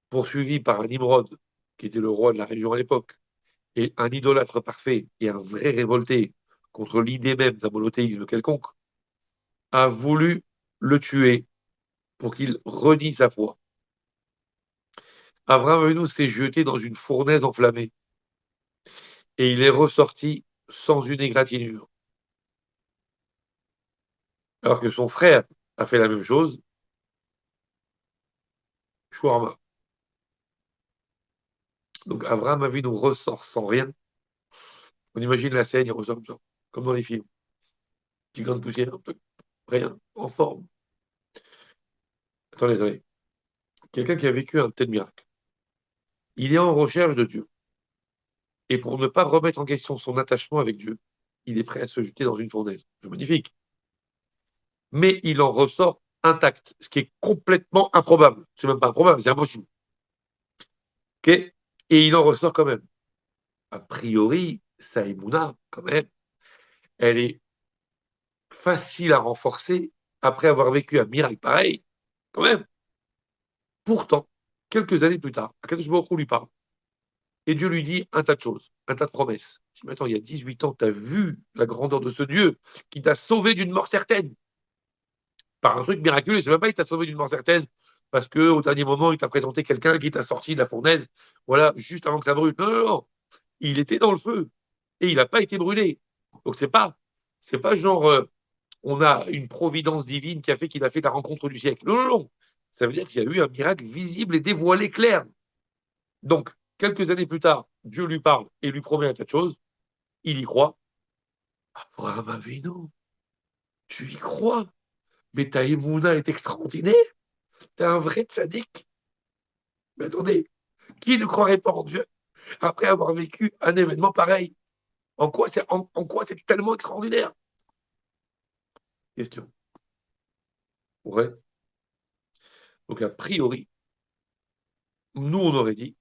poursuivi par un Nimrod, qui était le roi de la région à l'époque, et un idolâtre parfait et un vrai révolté contre l'idée même d'un monothéisme quelconque, a voulu le tuer pour qu'il renie sa foi. Abraham Avinu s'est jeté dans une fournaise enflammée et il est ressorti sans une égratignure. Alors que son frère a fait la même chose, Shawarma. Donc Abraham Avinu ressort sans rien. On imagine la scène, il ressort comme ça, comme dans les films. Petit grain de poussière, rien, en forme. Attendez. Quelqu'un qui a vécu un tel miracle. Il est en recherche de Dieu. Et pour ne pas remettre en question son attachement avec Dieu, il est prêt à se jeter dans une fournaise. C'est magnifique. Mais il en ressort intact, ce qui est complètement improbable. C'est même pas improbable, c'est impossible. Okay, et il en ressort quand même. A priori, sa émouna, quand même, elle est facile à renforcer après avoir vécu un miracle pareil, quand même. Pourtant, quelques années plus tard, Akadosh Baruch Hu lui parle. Et Dieu lui dit un tas de choses, un tas de promesses. Il dit, mais attends, il y a 18 ans, tu as vu la grandeur de ce Dieu qui t'a sauvé d'une mort certaine. Par un truc miraculeux, c'est même pas qu'il t'a sauvé d'une mort certaine parce qu'au dernier moment, il t'a présenté quelqu'un qui t'a sorti de la fournaise, voilà, juste avant que ça brûle. Non. Il était dans le feu et il n'a pas été brûlé. Donc c'est pas genre on a une providence divine qui a fait qu'il a fait la rencontre du siècle. Non. Ça veut dire qu'il y a eu un miracle visible et dévoilé clair. Donc, quelques années plus tard, Dieu lui parle et lui promet un tas de choses. Il y croit. Abraham Avinu, tu y crois, mais ta émouna est extraordinaire. T'es un vrai tzaddik. Mais attendez, qui ne croirait pas en Dieu après avoir vécu un événement pareil? En quoi c'est tellement extraordinaire? Question. Ouais. Donc, a priori, nous, on aurait dit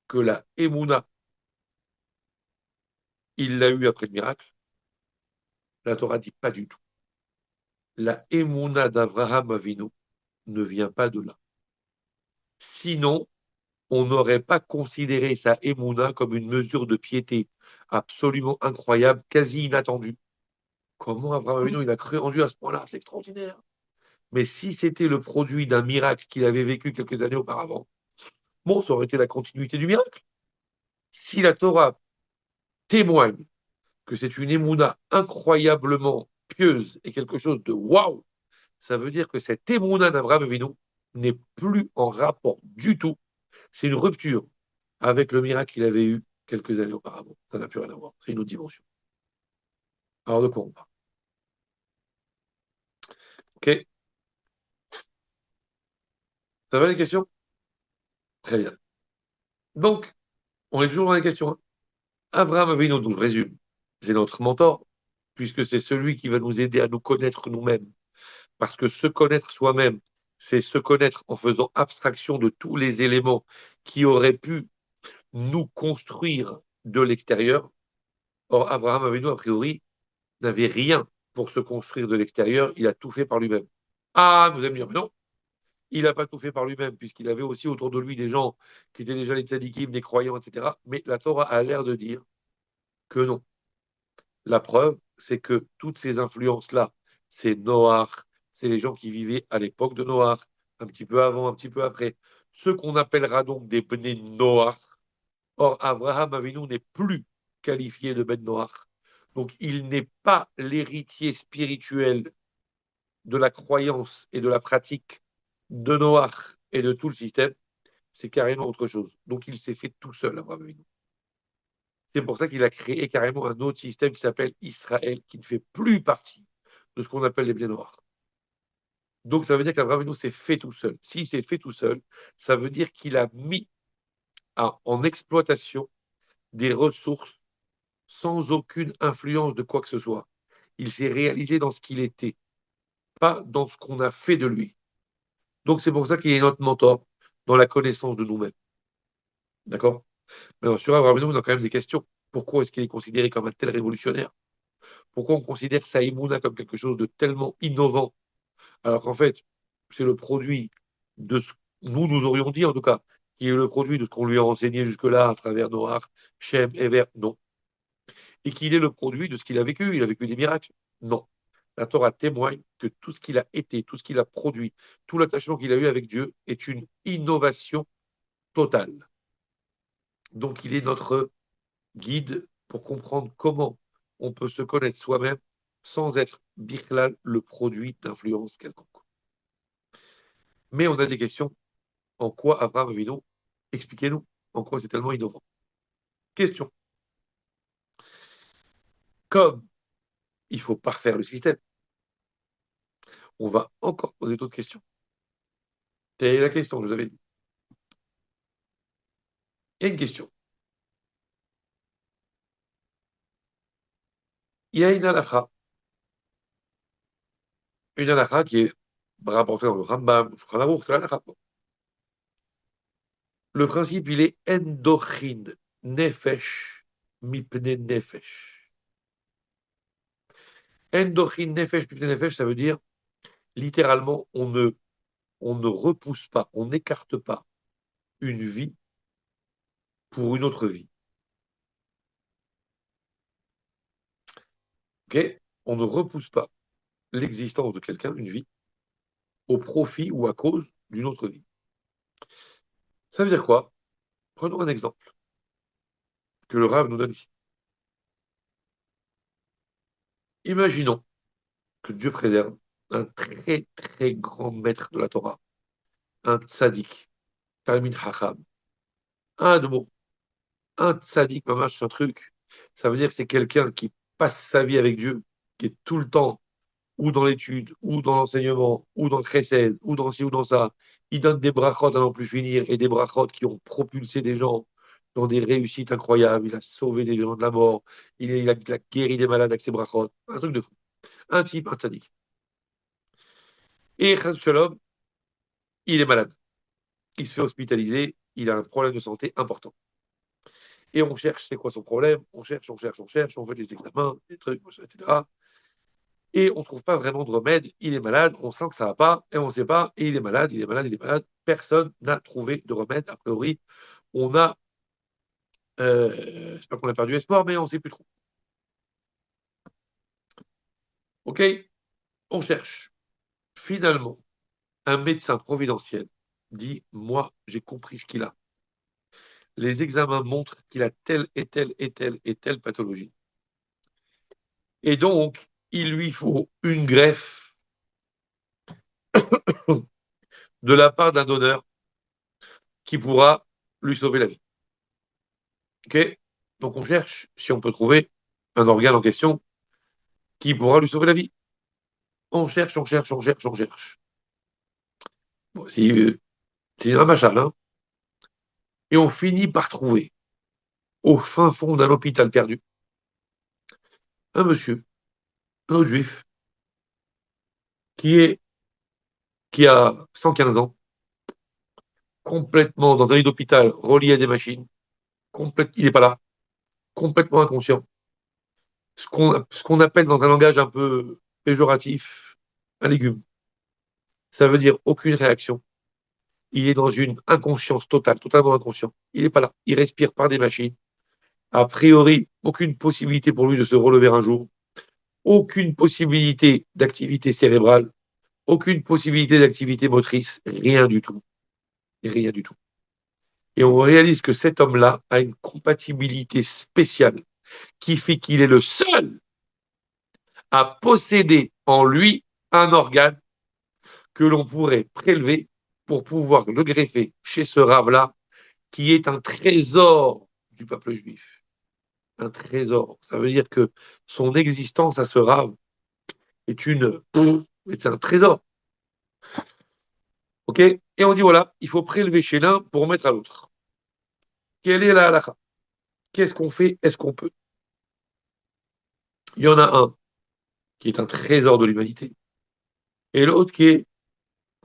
que la émouna, il l'a eu après le miracle. La Torah dit pas du tout. La émouna d'Abraham Avinu ne vient pas de là. Sinon, on n'aurait pas considéré sa émouna comme une mesure de piété absolument incroyable, quasi inattendue. Comment Abraham Avinu, il a cru en Dieu à ce point-là? C'est extraordinaire. Mais si c'était le produit d'un miracle qu'il avait vécu quelques années auparavant, bon, ça aurait été la continuité du miracle. Si la Torah témoigne que c'est une émouna incroyablement pieuse et quelque chose de waouh, ça veut dire que cette émouna d'Abraham Avinu n'est plus en rapport du tout. C'est une rupture avec le miracle qu'il avait eu quelques années auparavant. Ça n'a plus rien à voir. C'est une autre dimension. Alors de quoi on parle? Ok. Ça va les questions? Très bien. Donc, on est toujours dans les questions. Hein. Abraham Avinu, donc je résume, c'est notre mentor, puisque c'est celui qui va nous aider à nous connaître nous-mêmes. Parce que se connaître soi-même, c'est se connaître en faisant abstraction de tous les éléments qui auraient pu nous construire de l'extérieur. Or, Abraham Avinu, a priori, n'avait rien pour se construire de l'extérieur, il a tout fait par lui-même. Ah, vous allez me dire, mais non, il n'a pas tout fait par lui-même, puisqu'il avait aussi autour de lui des gens qui étaient déjà les tzadikim, des croyants, etc. Mais la Torah a l'air de dire que non. La preuve, c'est que toutes ces influences-là, c'est Noach, c'est les gens qui vivaient à l'époque de Noach, un petit peu avant, un petit peu après, ceux qu'on appellera donc des Bnei Noach. Or, Abraham Avinu n'est plus qualifié de Ben Noach. Donc, il n'est pas l'héritier spirituel de la croyance et de la pratique de Noach et de tout le système. C'est carrément autre chose. Donc, il s'est fait tout seul, Abraham Avinu. C'est pour ça qu'il a créé carrément un autre système qui s'appelle Israël, qui ne fait plus partie de ce qu'on appelle les blés noirs. Donc ça veut dire qu'Abraham Avinu s'est fait tout seul. S'il s'est fait tout seul, ça veut dire qu'il a mis en exploitation des ressources sans aucune influence de quoi que ce soit. Il s'est réalisé dans ce qu'il était, pas dans ce qu'on a fait de lui. Donc c'est pour ça qu'il est notre mentor dans la connaissance de nous-mêmes. D'accord? Mais sur Abraham Avinu, on a quand même des questions. Pourquoi est-ce qu'il est considéré comme un tel révolutionnaire? Pourquoi on considère sa Emouna comme quelque chose de tellement innovant, alors qu'en fait, c'est le produit de ce que nous aurions dit, en tout cas, qui est le produit de ce qu'on lui a enseigné jusque-là à travers Noach, Shem, Ever? Non. Et qu'il est le produit de ce qu'il a vécu. Il a vécu des miracles? Non. La Torah témoigne que tout ce qu'il a été, tout ce qu'il a produit, tout l'attachement qu'il a eu avec Dieu est une innovation totale. Donc il est notre guide pour comprendre comment on peut se connaître soi-même sans être birklal, le produit d'influence quelconque. Mais on a des questions. En quoi Abraham Avinu? Expliquez-nous en quoi c'est tellement innovant. Question. Comme il faut parfaire le système, on va encore poser d'autres questions. Quelle est la question, je vous avais dit? Il y a une question. Il y a une halakha qui est rapportée dans le Rambam, je crois l'amour, c'est l'halakha. Le principe, il est endochin nefesh mipne nefesh. Endochin nefesh mipne nefesh, ça veut dire littéralement, on ne repousse pas, on n'écarte pas une vie pour une autre vie. Ok? On ne repousse pas l'existence de quelqu'un, une vie, au profit ou à cause d'une autre vie. Ça veut dire quoi? Prenons un exemple que le Rav nous donne ici. Imaginons que Dieu préserve un très très grand maître de la Torah, un tzaddik, Talmid Chacham, un de mots, un tzaddik, mamash, c'est un truc. Ça veut dire que c'est quelqu'un qui passe sa vie avec Dieu, qui est tout le temps ou dans l'étude, ou dans l'enseignement, ou dans le chesed, ou dans ci, ou dans ça. Il donne des brachot à n'en plus finir, et des brachot qui ont propulsé des gens dans des réussites incroyables. Il a sauvé des gens de la mort, il a guéri des malades avec ses brachot. Un truc de fou. Un type, un tzaddik. Et Chas Shalom, il est malade. Il se fait hospitaliser, il a un problème de santé important. Et on cherche, c'est quoi son problème? On cherche, on fait des examens, des trucs, etc. Et on ne trouve pas vraiment de remède. Il est malade, on sent que ça ne va pas, et on ne sait pas, et il est malade, il est malade, il est malade. Personne n'a trouvé de remède. A priori, on a, c'est pas qu'on a perdu espoir, mais on ne sait plus trop. OK? On cherche. Finalement, un médecin providentiel dit, moi, j'ai compris ce qu'il a. Les examens montrent qu'il a telle et telle et telle et telle pathologie. Et donc, il lui faut une greffe de la part d'un donneur qui pourra lui sauver la vie. OK? Donc, on cherche si on peut trouver un organe en question qui pourra lui sauver la vie. On cherche, on cherche, on cherche, on cherche. Bon, c'est un machal, hein? Et on finit par trouver, au fin fond d'un hôpital perdu, un monsieur, un autre juif, qui, est, qui a 115 ans, complètement dans un lit d'hôpital, relié à des machines, il n'est pas là, complètement inconscient. Ce qu'on appelle dans un langage un peu péjoratif, un légume. Ça veut dire aucune réaction. Il est dans une inconscience totale, totalement inconscient. Il n'est pas là. Il respire par des machines. A priori, aucune possibilité pour lui de se relever un jour. Aucune possibilité d'activité cérébrale. Aucune possibilité d'activité motrice. Rien du tout. Rien du tout. Et on réalise que cet homme-là a une compatibilité spéciale qui fait qu'il est le seul à posséder en lui un organe que l'on pourrait prélever pour pouvoir le greffer chez ce rave-là, qui est un trésor du peuple juif. un trésor. Ça veut dire que son existence à ce rave est c'est un trésor. OK? Et on dit voilà, il faut prélever chez l'un pour remettre à l'autre. Quelle est la halakha? Qu'est-ce qu'on fait? Est-ce qu'on peut? Il y en a un qui est un trésor de l'humanité et l'autre qui est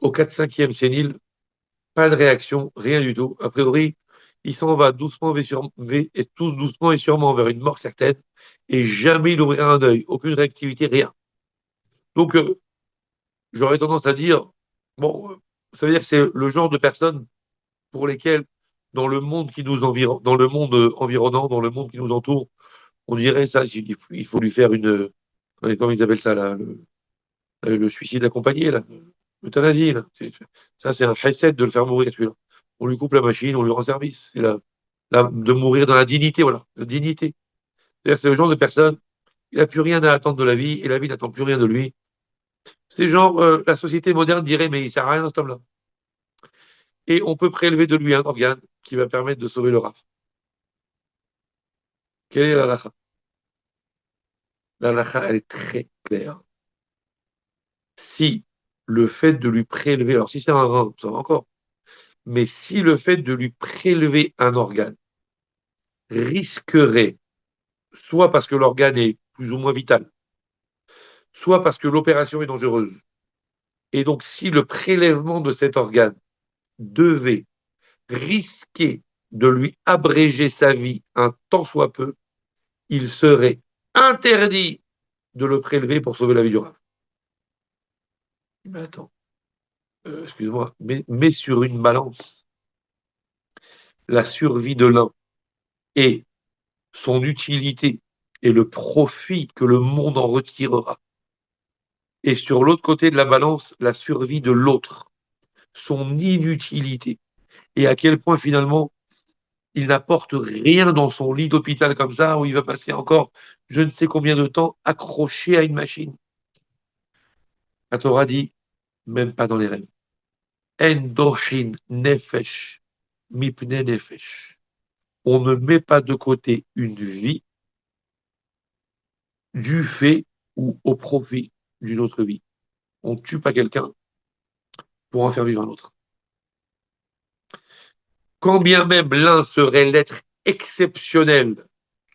au 4/5e sénile, pas de réaction, rien du tout. A priori, il s'en va doucement, et tous doucement et sûrement vers une mort certaine et jamais il n'ouvrira un œil, aucune réactivité, rien. Donc, j'aurais tendance à dire, bon, ça veut dire que c'est le genre de personnes pour lesquelles, dans le monde qui nous environne, dans le monde environnant, dans le monde qui nous entoure, on dirait ça, il faut lui faire comment ils appellent ça, là, le suicide accompagné, là, l'euthanasie, là. Ça, c'est un chesed de le faire mourir, celui-là. On lui coupe la machine, on lui rend service. De mourir dans la dignité, voilà, la dignité. C'est-à-dire, c'est le genre de personne, il n'a plus rien à attendre de la vie, et la vie n'attend plus rien de lui. C'est genre, la société moderne dirait, mais il sert à rien, cet homme-là. Et on peut prélever de lui un organe qui va permettre de sauver le raf. Quelle est la halakha? La halakha, elle est très claire. Si le fait de lui prélever, alors si c'est un rein, ça va encore, mais si le fait de lui prélever un organe risquerait, soit parce que l'organe est plus ou moins vital, soit parce que l'opération est dangereuse, et donc si le prélèvement de cet organe devait risquer de lui abréger sa vie un tant soit peu, il serait interdit de le prélever pour sauver la vie du rave. Mais attends, excuse-moi, mais sur une balance la survie de l'un et son utilité et le profit que le monde en retirera. Et sur l'autre côté de la balance, la survie de l'autre, son inutilité et à quel point finalement il n'apporte rien dans son lit d'hôpital comme ça où il va passer encore je ne sais combien de temps accroché à une machine. La Torah dit, même pas dans les rêves. En dohin nefesh mipne nefesh. On ne met pas de côté une vie du fait ou au profit d'une autre vie. On ne tue pas quelqu'un pour en faire vivre un autre. Quand bien même l'un serait l'être exceptionnel,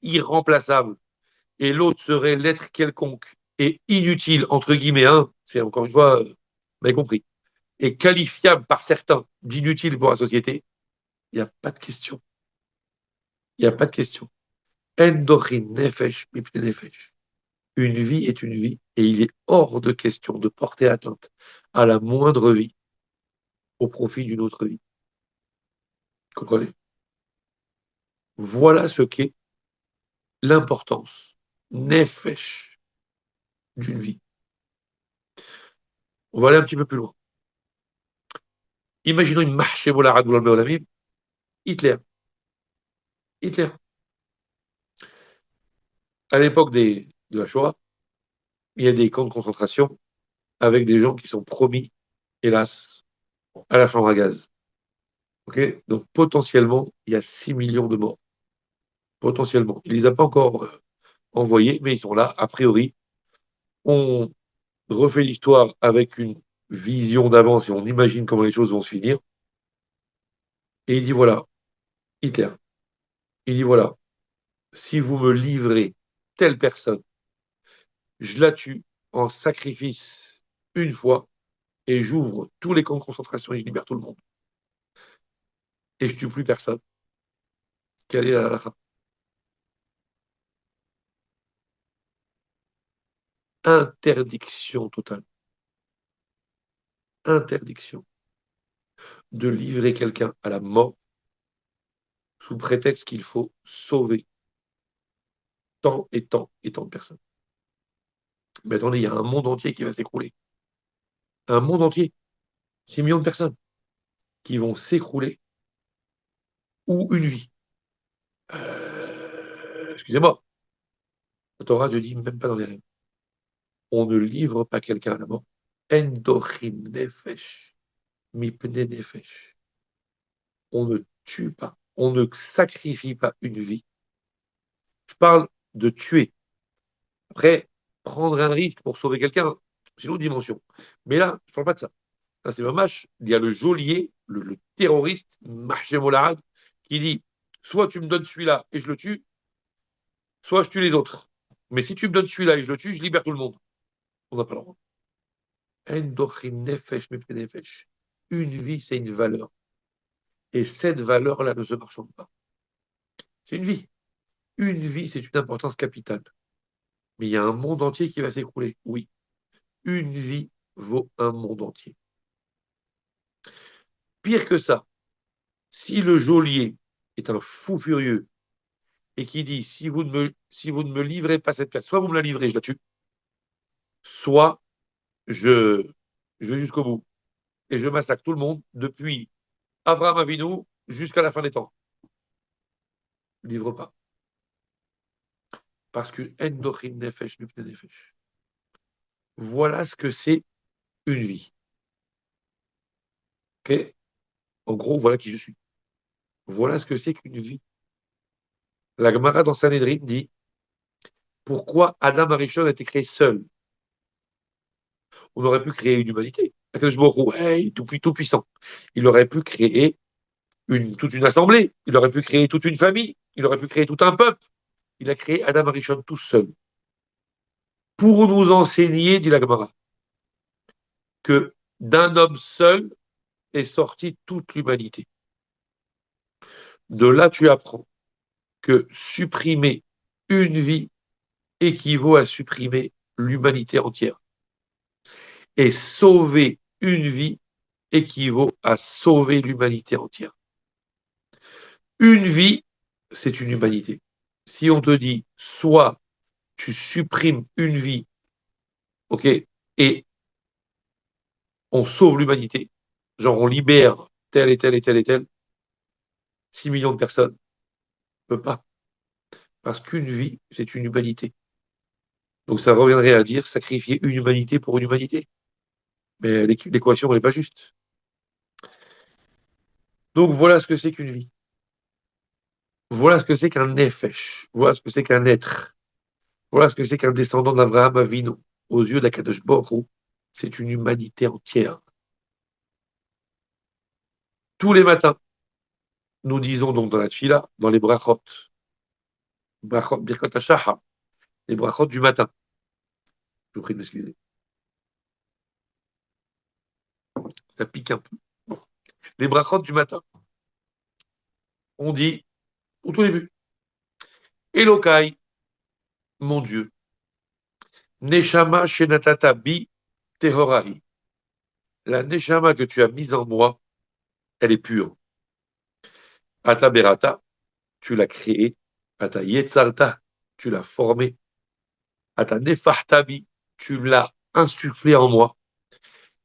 irremplaçable, et l'autre serait l'être quelconque et inutile, entre guillemets, hein, c'est encore une fois, vous avez compris, et qualifiable par certains d'inutile pour la société, il n'y a pas de question. Il n'y a pas de question. Endochin nefesh mipne nefesh. Une vie est une vie, et il est hors de question de porter atteinte à la moindre vie au profit d'une autre vie. Vous comprenez? Voilà ce qu'est l'importance nefesh d'une vie. On va aller un petit peu plus loin. Imaginons une mahshebola Radoul Olamim, Hitler. Hitler. À l'époque de la Shoah, il y a des camps de concentration avec des gens qui sont promis, hélas, à la chambre à gaz. Okay, donc potentiellement, il y a 6 millions de morts. Potentiellement. Il ne les a pas encore envoyés, mais ils sont là. A priori, on refait l'histoire avec une vision d'avance et on imagine comment les choses vont se finir. Et il dit voilà, Hitler, il dit voilà, si vous me livrez telle personne, je la tue en sacrifice une fois et j'ouvre tous les camps de concentration et je libère tout le monde. Et je tue plus personne. Quelle est la halakha? Interdiction totale. Interdiction de livrer quelqu'un à la mort sous prétexte qu'il faut sauver tant et tant et tant de personnes. Mais attendez, il y a un monde entier qui va s'écrouler. Un monde entier, 6 millions de personnes qui vont s'écrouler ou une vie. Excusez-moi, la Torah ne dit même pas dans les rêves. On ne livre pas quelqu'un à la mort. Endochin nefesh, mipne nefesh. On ne tue pas, on ne sacrifie pas une vie Je parle de tuer. Après, prendre un risque pour sauver quelqu'un, c'est une autre dimension. Mais là, je ne parle pas de ça. Là, c'est Mamash, il y a le geôlier, le terroriste, Mahchem Olarad, qui dit soit tu me donnes celui-là et je le tue, soit je tue les autres. Mais si tu me donnes celui-là et je le tue, je libère tout le monde. On n'a pas le droit. Une vie, c'est une valeur. Et cette valeur-là ne se marchande pas. C'est une vie. Une vie, c'est une importance capitale. Mais il y a un monde entier qui va s'écrouler. Oui, une vie vaut un monde entier. Pire que ça, si le geôlier est un fou furieux et qui dit si vous ne me livrez pas cette pièce, soit vous me la livrez, je la tue, soit je, je vais jusqu'au bout et je massacre tout le monde depuis Avraham Avinu jusqu'à la fin des temps. Livre pas. Parce que Endochin Nefesh Mipne Nefesh. Voilà ce que c'est une vie. Ok. En gros, voilà qui je suis. Voilà ce que c'est qu'une vie. La Gemara dans Sanhedrin dit pourquoi Adam Arishon a été créé seul. On aurait pu créer une humanité. Akadosh Baruch Hu, hey, tout puissant. Il aurait pu créer toute une assemblée. Il aurait pu créer toute une famille. Il aurait pu créer tout un peuple. Il a créé Adam Arishon tout seul. Pour nous enseigner, dit la Gemara, que d'un homme seul est sortie toute l'humanité. De là, tu apprends que supprimer une vie équivaut à supprimer l'humanité entière. Et sauver une vie équivaut à sauver l'humanité entière. Une vie, c'est une humanité. Si on te dit, soit tu supprimes une vie, ok, et on sauve l'humanité, genre on libère tel et tel et tel et tel, 6 millions de personnes, on ne peut pas. Parce qu'une vie, c'est une humanité. Donc ça reviendrait à dire sacrifier une humanité pour une humanité. Mais l'équation, elle n'est pas juste. Donc voilà ce que c'est qu'une vie. Voilà ce que c'est qu'un nefesh. Voilà ce que c'est qu'un être. Voilà ce que c'est qu'un descendant d'Abraham Avinu. Aux yeux d'Akadosh Baruch Hu, c'est une humanité entière. Tous les matins, nous disons donc dans la tfila, dans les brachot, Birkot HaShahar, les brachot du matin. Je vous prie de m'excuser. Ça pique un peu. Les brachot du matin. On dit, au tout début, Elokai, mon Dieu, Neshama Shenatata Bi Tehorahi. La Neshama que tu as mise en moi, elle est pure. Ata Berata, tu l'as créée. Ata Yetzarta, tu l'as formée. Ata Nefartabi, tu l'as insufflé en moi.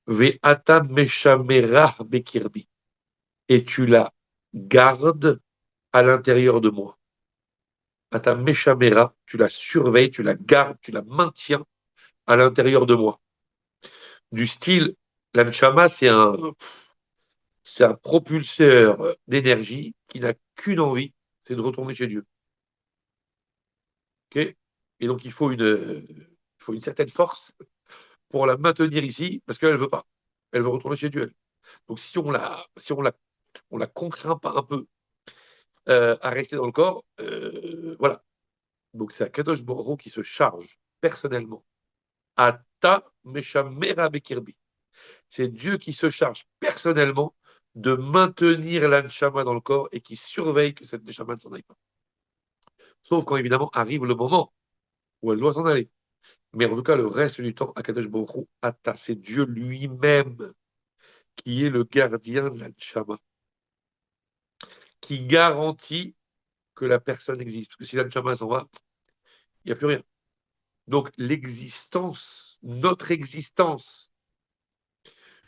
Ve Ata Meshamerah Bekirbi. Et tu la gardes à l'intérieur de moi. Ata Meshamera, tu la surveilles, tu la gardes, tu la maintiens à l'intérieur de moi. Du style, l'Anshama, c'est un propulseur d'énergie qui n'a qu'une envie, c'est de retourner chez Dieu. Okay, et donc, il faut une certaine force pour la maintenir ici, parce qu'elle ne veut pas. Elle veut retourner chez Dieu. Donc, on la contraint pas un peu à rester dans le corps, voilà. Donc, c'est Akadosh Baruch Hu qui se charge personnellement. Ata Meshamera Bekirbi. C'est Dieu qui se charge personnellement de maintenir l'anshama dans le corps et qui surveille que cette neshama ne s'en aille pas. Sauf quand évidemment arrive le moment où elle doit s'en aller. Mais en tout cas, le reste du temps, Akadosh Baruch Hu, Ata, c'est Dieu lui-même qui est le gardien de l'anshama, qui garantit que la personne existe. Parce que si l'anshama s'en va, il n'y a plus rien. Donc l'existence, notre existence,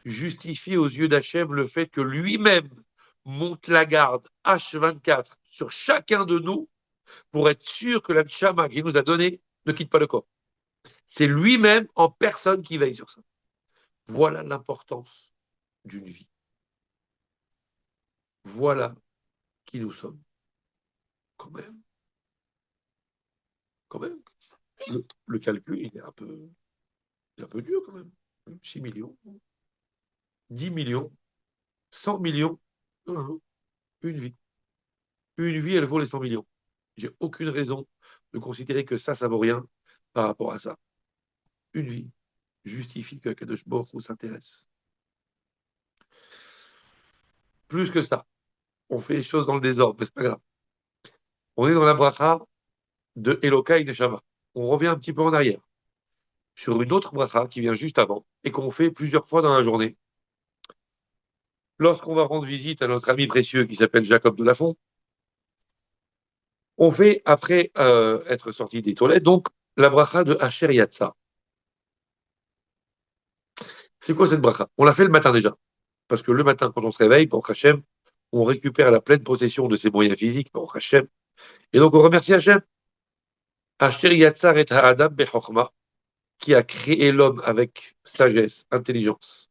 justifie aux yeux d'Hachem le fait que lui-même monte la garde H24 sur chacun de nous pour être sûr que l'Anshama qu'il nous a donné ne quitte pas le corps. C'est lui-même en personne qui veille sur ça. Voilà l'importance d'une vie. Voilà qui nous sommes, quand même. quand même. Le calcul, il est un peu dur quand même. 6 millions, 10 millions, 100 millions. Non, non, non. Une vie. Une vie, elle vaut les 100 millions. J'ai aucune raison de considérer que ça vaut rien par rapport à ça. Une vie justifie que Kadosh Baruch Hu s'intéresse. Plus que ça, on fait les choses dans le désordre, mais c'est pas grave. On est dans la bracha de Elokai Neshama. On revient un petit peu en arrière sur une autre bracha qui vient juste avant et qu'on fait plusieurs fois dans la journée. Lorsqu'on va rendre visite à notre ami précieux qui s'appelle Jacob de Lafont, on fait, après être sorti des toilettes, donc la bracha de Asher Yatsa. C'est quoi cette bracha? On l'a fait le matin déjà. Parce que le matin, quand on se réveille, pour Hachem, on récupère la pleine possession de ses moyens physiques, pour Hachem. Et donc on remercie Hachem. Asher Yatzar et Ha'adam Bechokma, qui a créé l'homme avec sagesse, intelligence.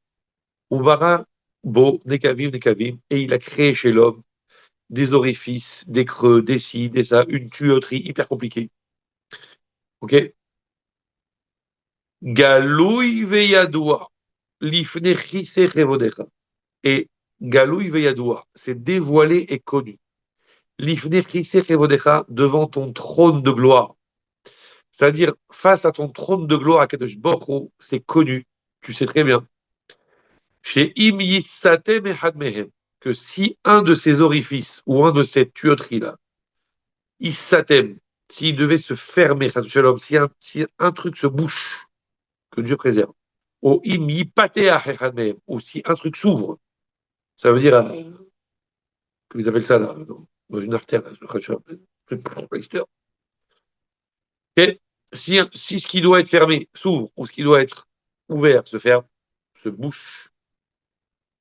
Ubara Bo, Nekavim, Nekavim, et il a créé chez l'homme des orifices, des creux, des ci, des ça, une tuyauterie hyper compliquée. Ok? Galoui veyadoua, lifne chise chevodecha. Et Galoui veyadoua, c'est dévoilé et connu. Lifne chise chevodecha, devant ton trône de gloire. C'est-à-dire, face à ton trône de gloire à Kadosh Baruch Hu, c'est connu, tu sais très bien. Chez Im Yissatem Echad Mehem, que si un de ces orifices ou un de ces tuyauteries-là, Issatem, s'il devait se fermer, Shalom, si un truc se bouche, que Dieu préserve, ou Im Yipateach Echad Mehem, ou si un truc s'ouvre, ça veut dire, comment ils appellent ça là, dans une artère, et si ce qui doit être fermé s'ouvre, ou ce qui doit être ouvert se ferme, se bouche,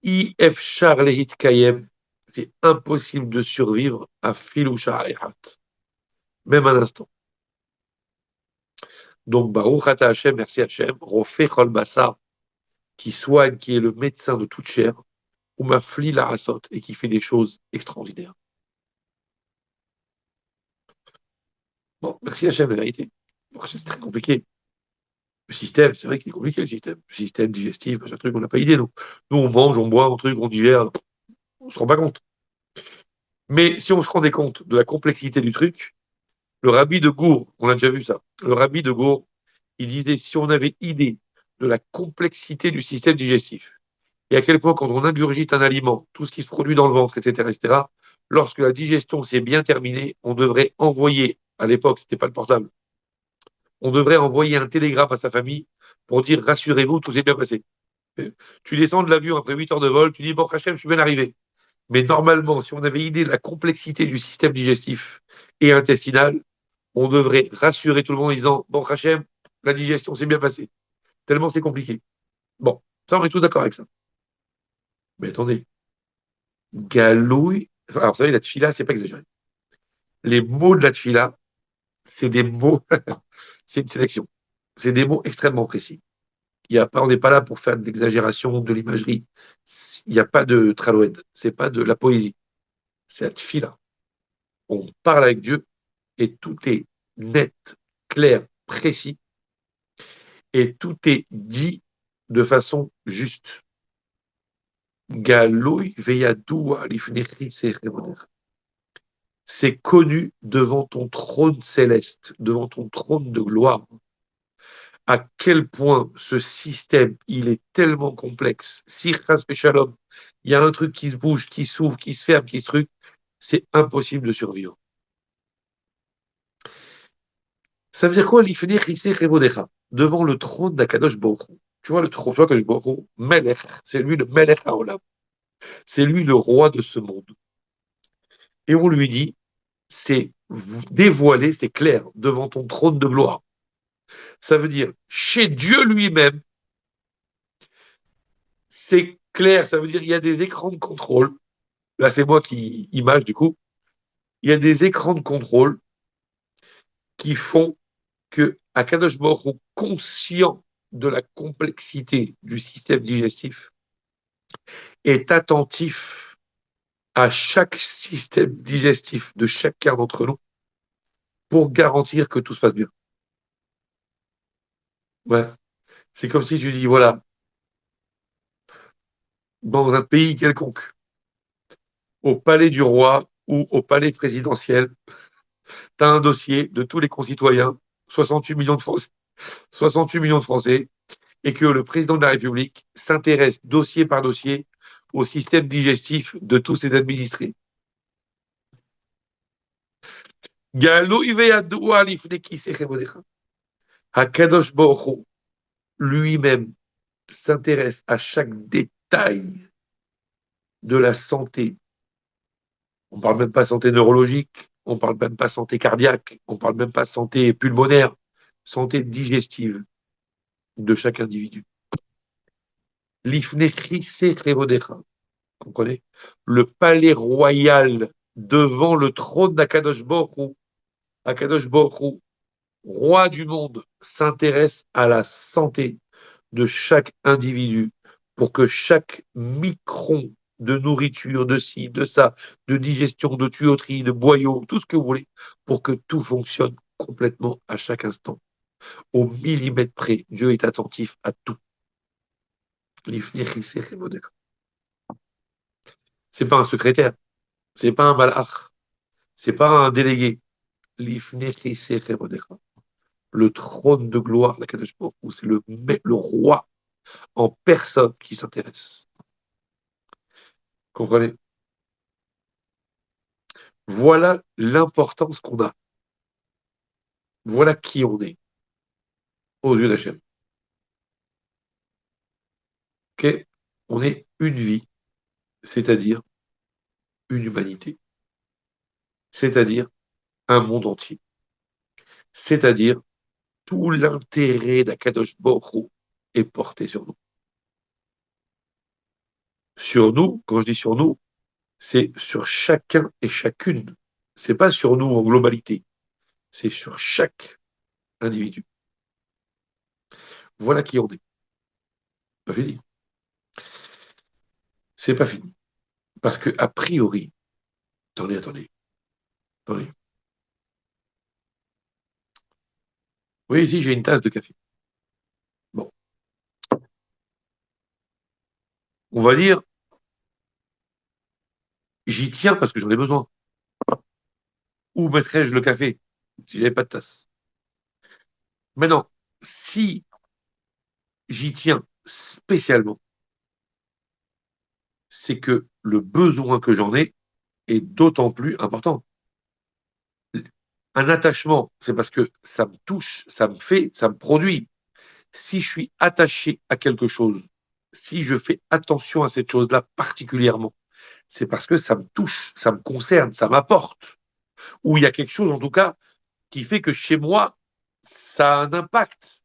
IF Charlehit Kayem, c'est impossible de survivre à Filoucha Ehat, même un instant. Donc, Baruch Ata Hashem, merci Hashem, Rofé Chol Bassar, qui soigne, qui est le médecin de toute chair, ou Mafli la Rasot, et qui fait des choses extraordinaires. Bon, merci Hashem, la vérité. Bon, c'est très compliqué. Le système, c'est vrai qu'il est compliqué, le système. Le système digestif, c'est un truc, on n'a pas idée, nous. Nous, on mange, on boit, un truc, on digère, on ne se rend pas compte. Mais si on se rendait compte de la complexité du truc, le rabbi de Gour, on a déjà vu ça, le rabbi de Gour, il disait si on avait idée de la complexité du système digestif, et à quel point quand on ingurgite un aliment, tout ce qui se produit dans le ventre, etc., lorsque la digestion s'est bien terminée, on devrait envoyer, à l'époque, c'était pas le portable, on devrait envoyer un télégramme à sa famille pour dire rassurez-vous, tout s'est bien passé. Tu descends de l'avion après 8 heures de vol, tu dis bon, Hachem, je suis bien arrivé. Mais normalement, si on avait idée de la complexité du système digestif et intestinal, on devrait rassurer tout le monde en disant bon, Hachem, la digestion s'est bien passée. Tellement c'est compliqué. Bon, ça, on est tous d'accord avec ça. Mais attendez, galouille. Alors, vous savez, la tfila, c'est pas exagéré. Les mots de la tfila, c'est des mots, c'est une sélection. C'est des mots extrêmement précis. Il y a pas, on n'est pas là pour faire de l'exagération, de l'imagerie. Il n'y a pas de traloued, c'est pas de la poésie. C'est la tfila. On parle avec Dieu et tout est net, clair, précis et tout est dit de façon juste. Galoui veyadoua lifnechi sechemoner. C'est connu devant ton trône céleste, devant ton trône de gloire, à quel point ce système, il est tellement complexe. Si Shalom, il y a un truc qui se bouge, qui s'ouvre, qui se ferme, qui se truc, c'est impossible de survivre. Ça veut dire quoi, devant le trône d'Akadosh Baruch Hu. Tu vois le trône, tu vois que je Baruch Hu, Melech, c'est lui le Melech Haolam, c'est lui le roi de ce monde. Et on lui dit, c'est dévoilé, c'est clair, devant ton trône de gloire. Ça veut dire, chez Dieu lui-même, c'est clair, ça veut dire, il y a des écrans de contrôle. Là, c'est moi qui image, du coup. Il y a des écrans de contrôle qui font que Akadosh Baruch Hu, conscient de la complexité du système digestif, est attentif à chaque système digestif de chacun d'entre nous pour garantir que tout se passe bien. Ouais. C'est comme si tu dis, voilà, dans un pays quelconque, au palais du roi ou au palais présidentiel, tu as un dossier de tous les concitoyens, 68 millions de Français, 68 millions de Français, et que le président de la République s'intéresse dossier par dossier au système digestif de tous ses administrés. Hakadosh Baruch Hu lui-même s'intéresse à chaque détail de la santé. On ne parle même pas santé neurologique, on ne parle même pas santé cardiaque, on ne parle même pas santé pulmonaire, santé digestive de chaque individu. Comprenez? Le palais royal devant le trône d'Akadosh Baruch Hu. Akadosh Baruch Hu, roi du monde, s'intéresse à la santé de chaque individu pour que chaque micron de nourriture, de ci, de ça, de digestion, de tuyauterie, de boyau, tout ce que vous voulez, pour que tout fonctionne complètement à chaque instant. Au millimètre près, Dieu est attentif à tout. C'est pas un secrétaire, c'est pas un malach, c'est pas un délégué. Le trône de gloire d'Akadosh Baruch Hu, c'est le roi en personne qui s'intéresse. Comprenez? Voilà l'importance qu'on a. Voilà qui on est aux yeux d'Hachem. Okay, on est une vie, c'est-à-dire une humanité, c'est-à-dire un monde entier, c'est-à-dire tout l'intérêt d'Akadosh Baruch Hu est porté sur nous. Sur nous, quand je dis sur nous, c'est sur chacun et chacune. C'est pas sur nous en globalité, c'est sur chaque individu. Voilà qui on est. Pas fini. C'est pas fini. Parce que, a priori, attendez. Oui, ici, j'ai une tasse de café. Bon. On va dire, j'y tiens parce que j'en ai besoin. Où mettrais-je le café si j'avais pas de tasse? Maintenant, si j'y tiens spécialement, c'est que le besoin que j'en ai est d'autant plus important. Un attachement, c'est parce que ça me touche, ça me fait, ça me produit. Si je suis attaché à quelque chose, si je fais attention à cette chose-là particulièrement, c'est parce que ça me touche, ça me concerne, ça m'apporte. Ou il y a quelque chose, en tout cas, qui fait que chez moi, ça a un impact.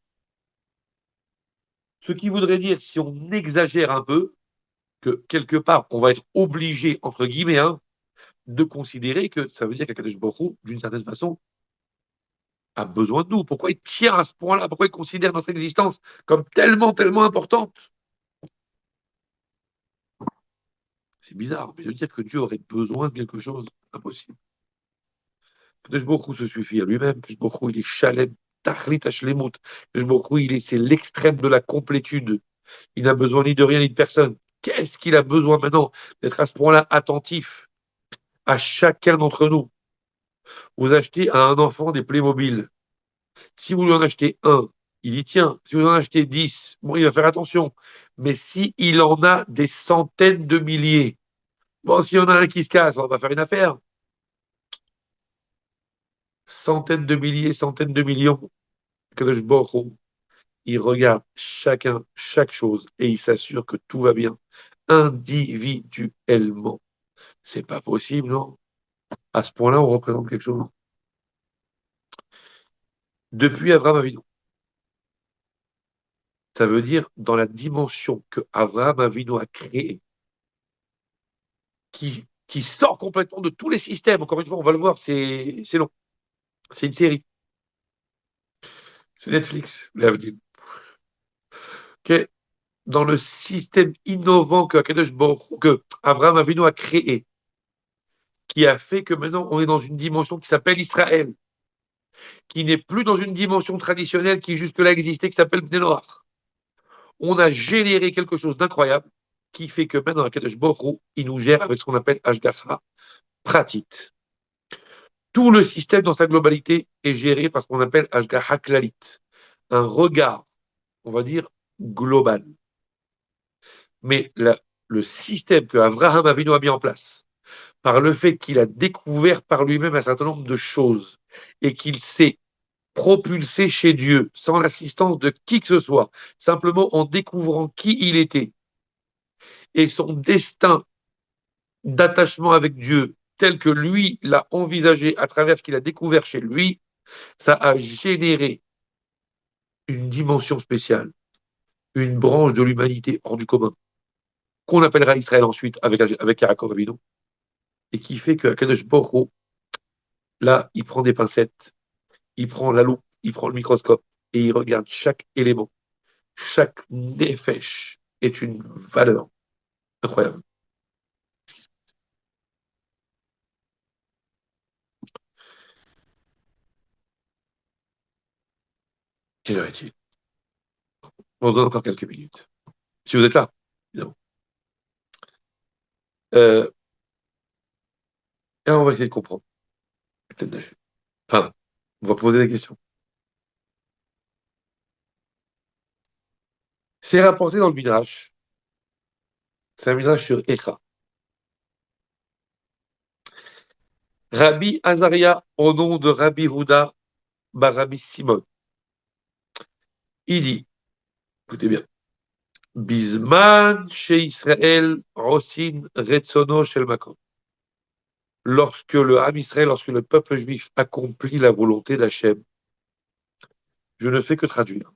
Ce qui voudrait dire, si on exagère un peu, que quelque part, on va être obligé, entre guillemets, hein, de considérer que ça veut dire qu'Akadosh Baruch Hu, d'une certaine façon, a besoin de nous. Pourquoi il tient à ce point-là? Pourquoi il considère notre existence comme tellement, tellement importante? C'est bizarre, mais de dire que Dieu aurait besoin de quelque chose, impossible. Kadosh Baruch Hu se suffit à lui-même. Kadosh Baruch Hu, il est Shalem, Tachlit Hashlemut. Kadosh Baruch Hu, c'est l'extrême de la complétude. Il n'a besoin ni de rien ni de personne. Qu'est-ce qu'il a besoin maintenant d'être à ce point-là attentif à chacun d'entre nous? Vous achetez à un enfant des Playmobil. Si vous lui en achetez un, il y tient. Si vous en achetez 10, bon, il va faire attention. Mais si il en a des centaines de milliers, bon, s'il y en a un qui se casse, on va faire une affaire. Centaines de milliers, centaines de millions. Kadosh Baruch Hu, il regarde chacun, chaque chose, et il s'assure que tout va bien, individuellement. C'est pas possible, non? À ce point-là, on représente quelque chose. Depuis Abraham Avinu, ça veut dire dans la dimension que Abraham Avinu a créée, qui sort complètement de tous les systèmes. Encore une fois, on va le voir, c'est long. C'est une série. C'est Netflix, l'Avdil. Okay. Dans le système innovant que Abraham Avinu a créé, qui a fait que maintenant on est dans une dimension qui s'appelle Israël. qui n'est plus dans une dimension traditionnelle qui jusque-là existait, qui s'appelle Bnei Noach. On a généré quelque chose d'incroyable qui fait que maintenant, Akadosh Baruch Hu, il nous gère avec ce qu'on appelle Hashgacha Pratit. Tout le système dans sa globalité est géré par ce qu'on appelle Hashgacha Klalit, un regard, on va dire, global. Mais le système que Avraham Avinu a mis en place, par le fait qu'il a découvert par lui-même un certain nombre de choses et qu'il s'est propulsé chez Dieu sans l'assistance de qui que ce soit, simplement en découvrant qui il était et son destin d'attachement avec Dieu tel que lui l'a envisagé à travers ce qu'il a découvert chez lui, ça a généré une dimension spéciale, une branche de l'humanité hors du commun, qu'on appellera Israël ensuite avec Yaakov Avinu, et qui fait que Kadosh Baruch Hu, là, il prend des pincettes, il prend la loupe, il prend le microscope, et il regarde chaque élément. Chaque nefesh est une valeur incroyable. Quelle heure est-il? On se donne encore quelques minutes. Si vous êtes là, évidemment. Euh, et on va essayer de comprendre. Peut-être d'agir. Enfin, on va poser des questions. C'est rapporté dans le Midrash. C'est un Midrash sur Echa. Rabbi Azaria, au nom de Rabbi Houda, Rabbi Simon. Il dit, écoutez bien, Bisman chez Israël, Rosin Retsono Shel Makom. Lorsque le Ham Israël, lorsque le peuple juif accomplit la volonté d'Hachem, je ne fais que traduire.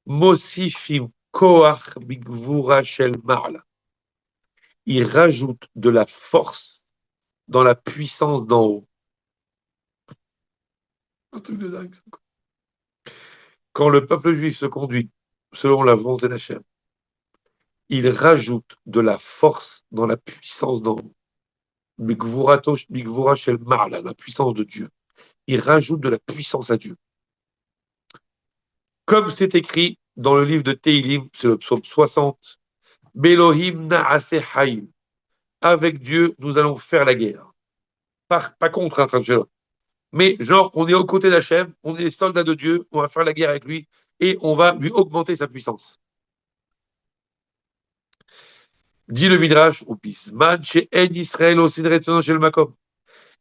Mosifim Koach Bigvura Shel Ma'ala. Il rajoute de la force dans la puissance d'en haut. Un truc de dingue. Quand le peuple juif se conduit selon la volonté d'Hachem, il rajoute de la force dans la puissance d'en haut. Bigvura Shel Ma'ala, la puissance de Dieu. Il rajoute de la puissance à Dieu. Comme c'est écrit dans le livre de Teilim, c'est le psaume 60, Belohim na'ase hayim. Avec Dieu, nous allons faire la guerre. Pas contre, hein, traduction. Mais genre, on est aux côtés d'Hachem, on est les soldats de Dieu, on va faire la guerre avec lui et on va lui augmenter sa puissance. Dit le Midrash, au Bisman, chez En Israël, au Sidretzono chez le Makom.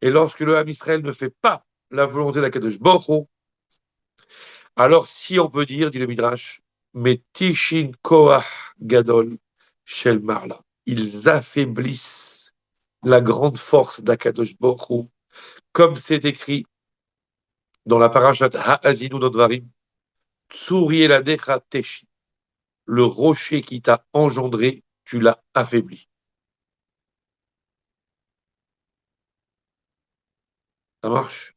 Et lorsque le Ham Israël ne fait pas la volonté d'Akadosh Baruch Hu, alors si on peut dire, dit le Midrash, mais Tishin Koach Gadol Shel Marla. Ils affaiblissent la grande force d'Akadosh Baruch Hu, comme c'est écrit dans la parashat Ha'azinu Nodvarim, Tsuri Eladecha Teshi. Le rocher qui t'a engendré, tu l'as affaibli. Ça marche?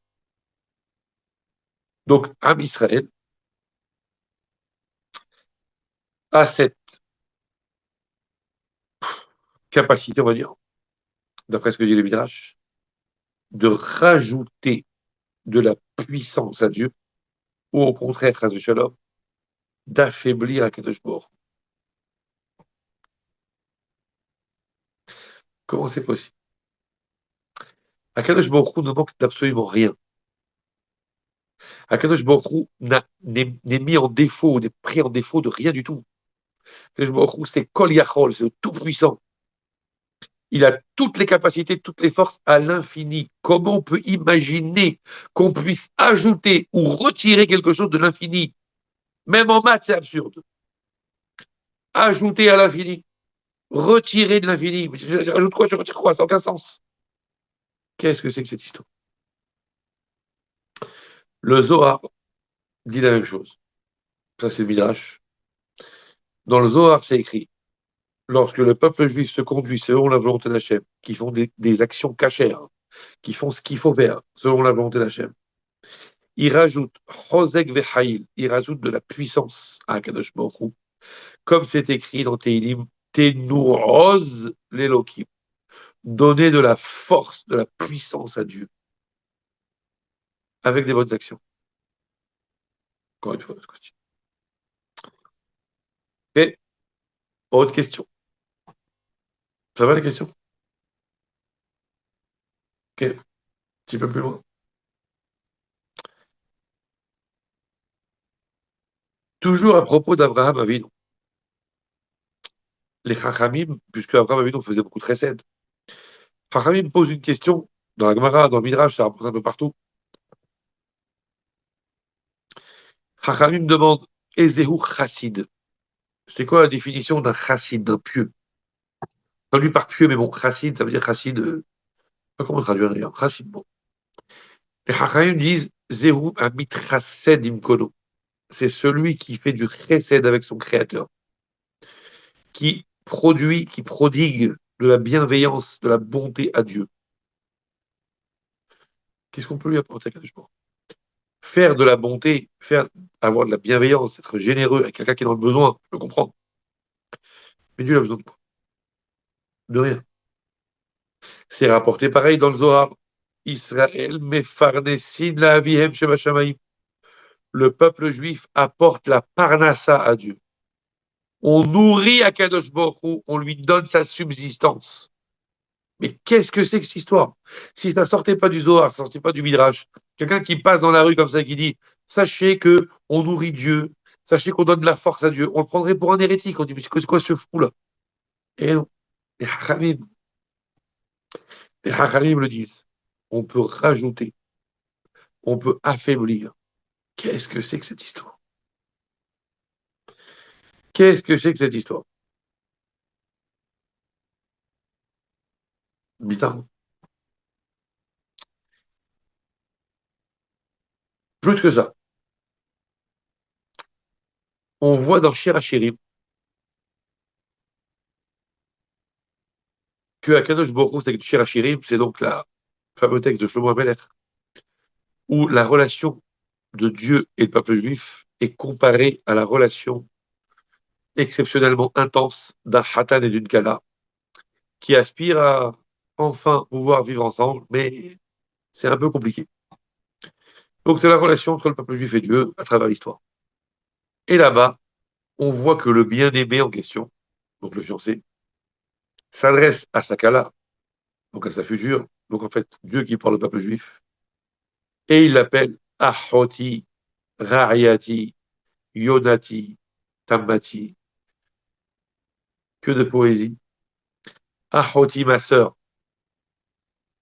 Donc, Am Israël a cette capacité, on va dire, d'après ce que dit le Midrash, de rajouter de la puissance à Dieu, ou au contraire, Chas Shalom, d'affaiblir Akadosh Baruch. Comment c'est possible? Akadosh Baruch Hu ne manque d'absolument rien. Akadosh Baruch Hu n'est mis en défaut, ou n'est pris en défaut de rien du tout. Akadosh Baruch Hu, c'est Kol Yachol, c'est le tout-puissant. Il a toutes les capacités, toutes les forces à l'infini. Comment on peut imaginer qu'on puisse ajouter ou retirer quelque chose de l'infini? Même en maths, c'est absurde. Ajouter à l'infini, retirer de l'infini. Je rajoute quoi, je retire quoi? Ça n'a aucun sens. Qu'est-ce que c'est que cette histoire? Le Zohar dit la même chose. Ça, c'est le Midrash. Dans le Zohar, c'est écrit, lorsque le peuple juif se conduit selon la volonté d'Hachem, qui font des actions cachères, qui font ce qu'il faut faire selon la volonté d'Hachem, il rajoute Chosek Vehaïl, il rajoute de la puissance à Kadosh Baruch Hu, comme c'est écrit dans Teilim, Tenouroz l'Elokim, donner de la force, de la puissance à Dieu, avec des bonnes actions. Encore une fois, je continue. Et autre question. Ça va la question? Ok, un petit peu plus loin. Toujours à propos d'Abraham Avinu. Les Chachamim, puisque Abraham Avinu faisait beaucoup de chesed, Chachamim pose une question dans la Gemara, dans le Midrash, ça rapporte un peu partout. Chachamim demande Ezehu Chassid. C'est quoi la définition d'un chassid, d'un pieux? Pas lui par pieux, mais bon, chassid, ça veut dire chassid. Pas comment traduire d'ailleurs. Chassid, bon. Les Chachamim disent Zehu Amit Chased Imkono. C'est celui qui fait du chesed avec son créateur, qui produit, qui prodigue de la bienveillance, de la bonté à Dieu. Qu'est-ce qu'on peut lui apporter à Kadosh Baruch Hu? Faire de la bonté, avoir de la bienveillance, être généreux avec quelqu'un qui est dans le besoin, je peux comprendre. Mais Dieu a besoin de quoi? De rien. C'est rapporté pareil dans le Zohar. Israël mefarnesin la avihem shebashamayim. Le peuple juif apporte la parnassa à Dieu. On nourrit Akadosh Baruch Hu, on lui donne sa subsistance. Mais qu'est-ce que c'est que cette histoire? Si ça sortait pas du Zohar, ça sortait pas du Midrash, quelqu'un qui passe dans la rue comme ça, qui dit, sachez que on nourrit Dieu, sachez qu'on donne de la force à Dieu, on le prendrait pour un hérétique. On dit, mais c'est quoi ce fou-là? Et non, les Hachamim le disent. On peut rajouter, on peut affaiblir. Qu'est-ce que c'est que cette histoire? Qu'est-ce que c'est que cette histoire? Bizarre. Plus que ça, on voit dans Shir HaShirim que Akadosh Baruch Hu, c'est Shir HaShirim, c'est donc le fameux texte de Shlomo HaMelech, où la relation de Dieu et le peuple juif est comparée à la relation exceptionnellement intense d'un Hatan et d'une Kala qui aspirent à enfin pouvoir vivre ensemble, mais c'est un peu compliqué. Donc c'est la relation entre le peuple juif et Dieu à travers l'histoire. Et là-bas, on voit que le bien-aimé en question, donc le fiancé, s'adresse à sa Kala, donc à sa future, donc en fait Dieu qui parle au peuple juif, et il l'appelle Ahoti, Ra'yati, Yonati, Tammati, que de poésie. Ahoti, ma sœur,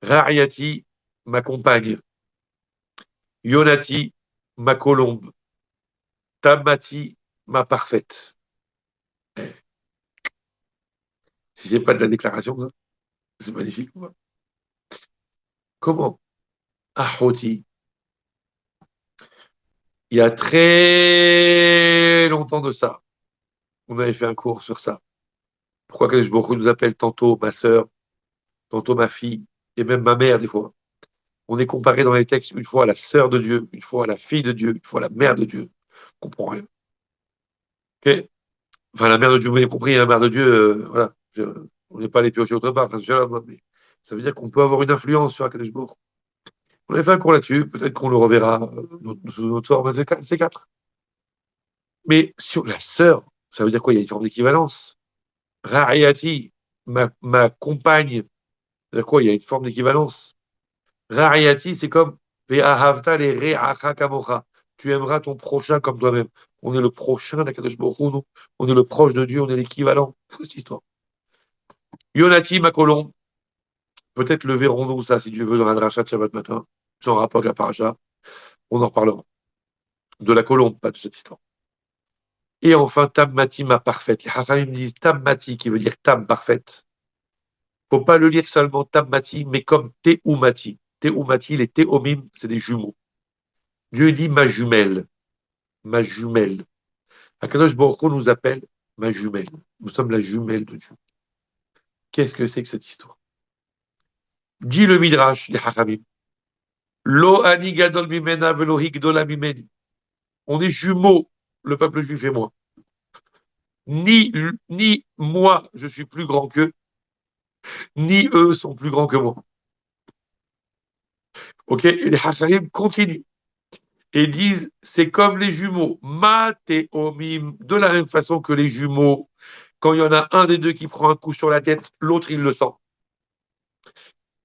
Ra'yati, ma compagne, Yonati, ma colombe, Tammati, ma parfaite. Si c'est pas de la déclaration, ça, c'est magnifique. Comment? Ahoti. Il y a très longtemps de ça, on avait fait un cours sur ça. Pourquoi que beaucoup nous appelle tantôt ma sœur, tantôt ma fille, et même ma mère des fois. On est comparé dans les textes une fois à la sœur de Dieu, une fois à la fille de Dieu, une fois à la mère de Dieu. On comprend rien. Ok. Enfin, la mère de Dieu, vous avez compris, la mère de Dieu, voilà. On n'est pas les piocher autre part, mais ça veut dire qu'on peut avoir une influence sur Akadosh Baruch Hu. On avait fait un cours là-dessus, peut-être qu'on le reverra sous notre forme, c'est quatre. Mais sur la sœur, ça veut dire quoi? Il y a une forme d'équivalence. Ra'ayati, ma compagne, ça veut dire quoi? Il y a une forme d'équivalence. Ra'ayati, c'est comme Ve'ahavta le re'acha kamocha. Tu aimeras ton prochain comme toi-même. On est le prochain d'Akadosh Baruch Hu, nous. On est le proche de Dieu, on est l'équivalent. C'est quoi cette histoire? Yonati, ma colombe. Peut-être le verrons-nous, ça, si Dieu veut, dans la dracha de Shabbat matin, sans rapport avec la paracha. On en reparlera. De la colombe, pas de cette histoire. Et enfin, Tammati, ma parfaite. Les Hachamim disent Tammati, qui veut dire Tam, parfaite. Faut pas le lire seulement Tammati, mais comme Teumati. Teumati, les Théomim, c'est des jumeaux. Dieu dit ma jumelle, ma jumelle. Akadosh Baruch Hu nous appelle ma jumelle. Nous sommes la jumelle de Dieu. Qu'est-ce que c'est que cette histoire? Dit le Midrash, les Hachamim. Lo ani gadol mimena velo higdola mimeni. On est jumeaux, le peuple juif et moi. Ni moi, je suis plus grand qu'eux, ni eux sont plus grands que moi. Ok? Et les Hachamim continuent. et disent c'est comme les jumeaux, matéomim, de la même façon que les jumeaux, quand il y en a un des deux qui prend un coup sur la tête, l'autre il le sent.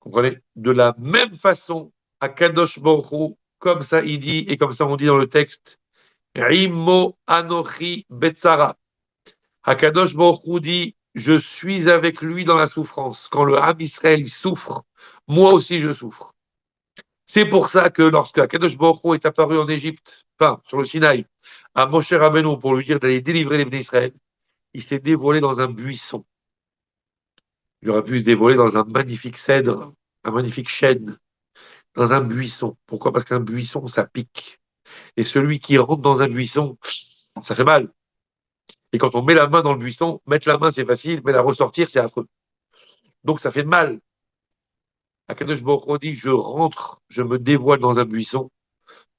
Comprenez? De la même façon, à Kadosh Baruch Hu, comme ça il dit, et comme ça on dit dans le texte, Rimo Anochi Betsara. Akadosh Baruch Hu dit, je suis avec lui dans la souffrance. Quand le Ham Israël il souffre, moi aussi je souffre. C'est pour ça que lorsque Akadosh Baruch Hu est apparu en Égypte, enfin sur le Sinaï, à Moshe Rabbeinu pour lui dire d'aller délivrer les Bnei Israël, il s'est dévoilé dans un buisson. Il aurait pu se dévoiler dans un magnifique cèdre, un magnifique chêne, dans un buisson. Pourquoi? Parce qu'un buisson, ça pique. Et celui qui rentre dans un buisson, ça fait mal. Et quand on met la main dans le buisson, mettre la main, c'est facile, mais la ressortir, c'est affreux. Donc ça fait mal. Akadosh Baruch Hu dit, je rentre, je me dévoile dans un buisson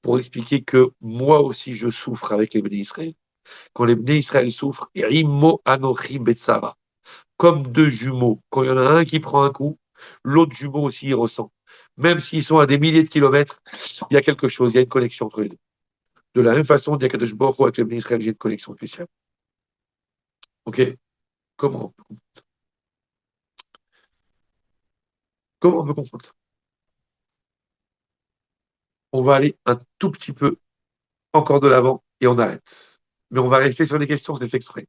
pour expliquer que moi aussi je souffre avec les Bnei Israël. Quand les Bnei Israël souffrent, Rimo Anochi Betsara, comme deux jumeaux. Quand il y en a un qui prend un coup, l'autre jumeau aussi y ressent. Même s'ils sont à des milliers de kilomètres, il y a quelque chose, il y a une connexion entre les deux. De la même façon, Akadosh Baruch Hu avec les Bnei Israël, j'ai une connexion spéciale. Ok? Comment? Comment on peut comprendre ça? On va aller un tout petit peu encore de l'avant et on arrête. Mais on va rester sur les questions, c'est fait exprès.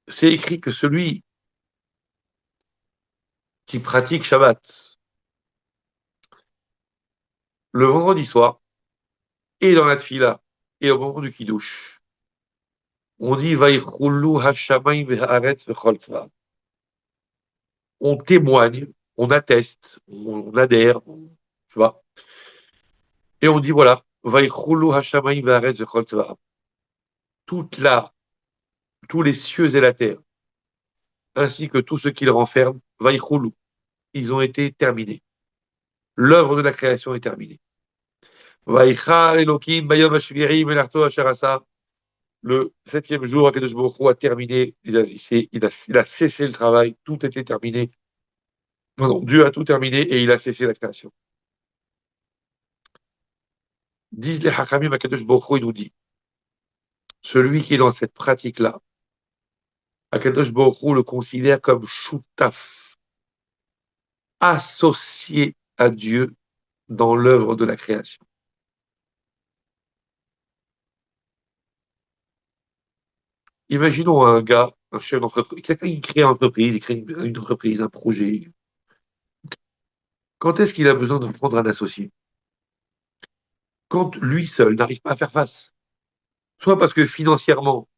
C'est écrit que celui qui pratique Shabbat le vendredi soir et dans la tfila et au moment du kiddush, on dit Vaïchoulou hashamayim ve'haaretz v'chol tzva. On témoigne, on atteste, on adhère, tu vois, et on dit voilà, Vaïchoulou hashamayim ve'haaretz v'chol tzva. Toute la, tous les cieux et la terre, ainsi que tout ce qu'ils renferment, Vaïchoulou, ils ont été terminés. L'œuvre de la création est terminée. Vaïchar Elohim bayom hashviri melarto asher asa. Le septième jour, Akadosh Baruch Hu a terminé, il a cessé le travail, tout était terminé. Pardon, Dieu a tout terminé et il a cessé la création. Disent les Hachamim, Akadosh Baruch Hu, il nous dit, celui qui est dans cette pratique-là, Akadosh Baruch Hu le considère comme shutaf, associé à Dieu dans l'œuvre de la création. Imaginons un gars, un chef d'entreprise, quelqu'un qui crée une entreprise, il crée une entreprise, un projet. Quand est-ce qu'il a besoin de prendre un associé? Quand lui seul n'arrive pas à faire face. Soit parce que financièrement,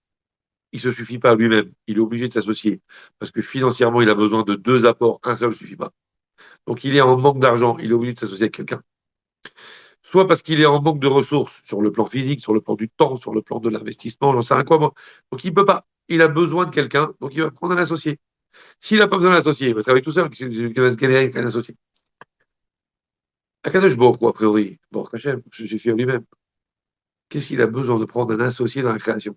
il ne se suffit pas à lui-même, il est obligé de s'associer. Parce que financièrement, il a besoin de deux apports, un seul ne suffit pas. Donc il est en manque d'argent, il est obligé de s'associer avec quelqu'un. Soit parce qu'il est en manque de ressources sur le plan physique, sur le plan du temps, sur le plan de l'investissement, j'en sais rien quoi. Moi. Donc il ne peut pas. Il a besoin de quelqu'un, donc il va prendre un associé. S'il n'a pas besoin d'un associé, il va travailler tout seul, il va se galérer avec un associé. Akadosh Baruch Hu, a priori, bon, Hachem, j'ai fait lui-même. Qu'est-ce qu'il a besoin de prendre un associé dans la création?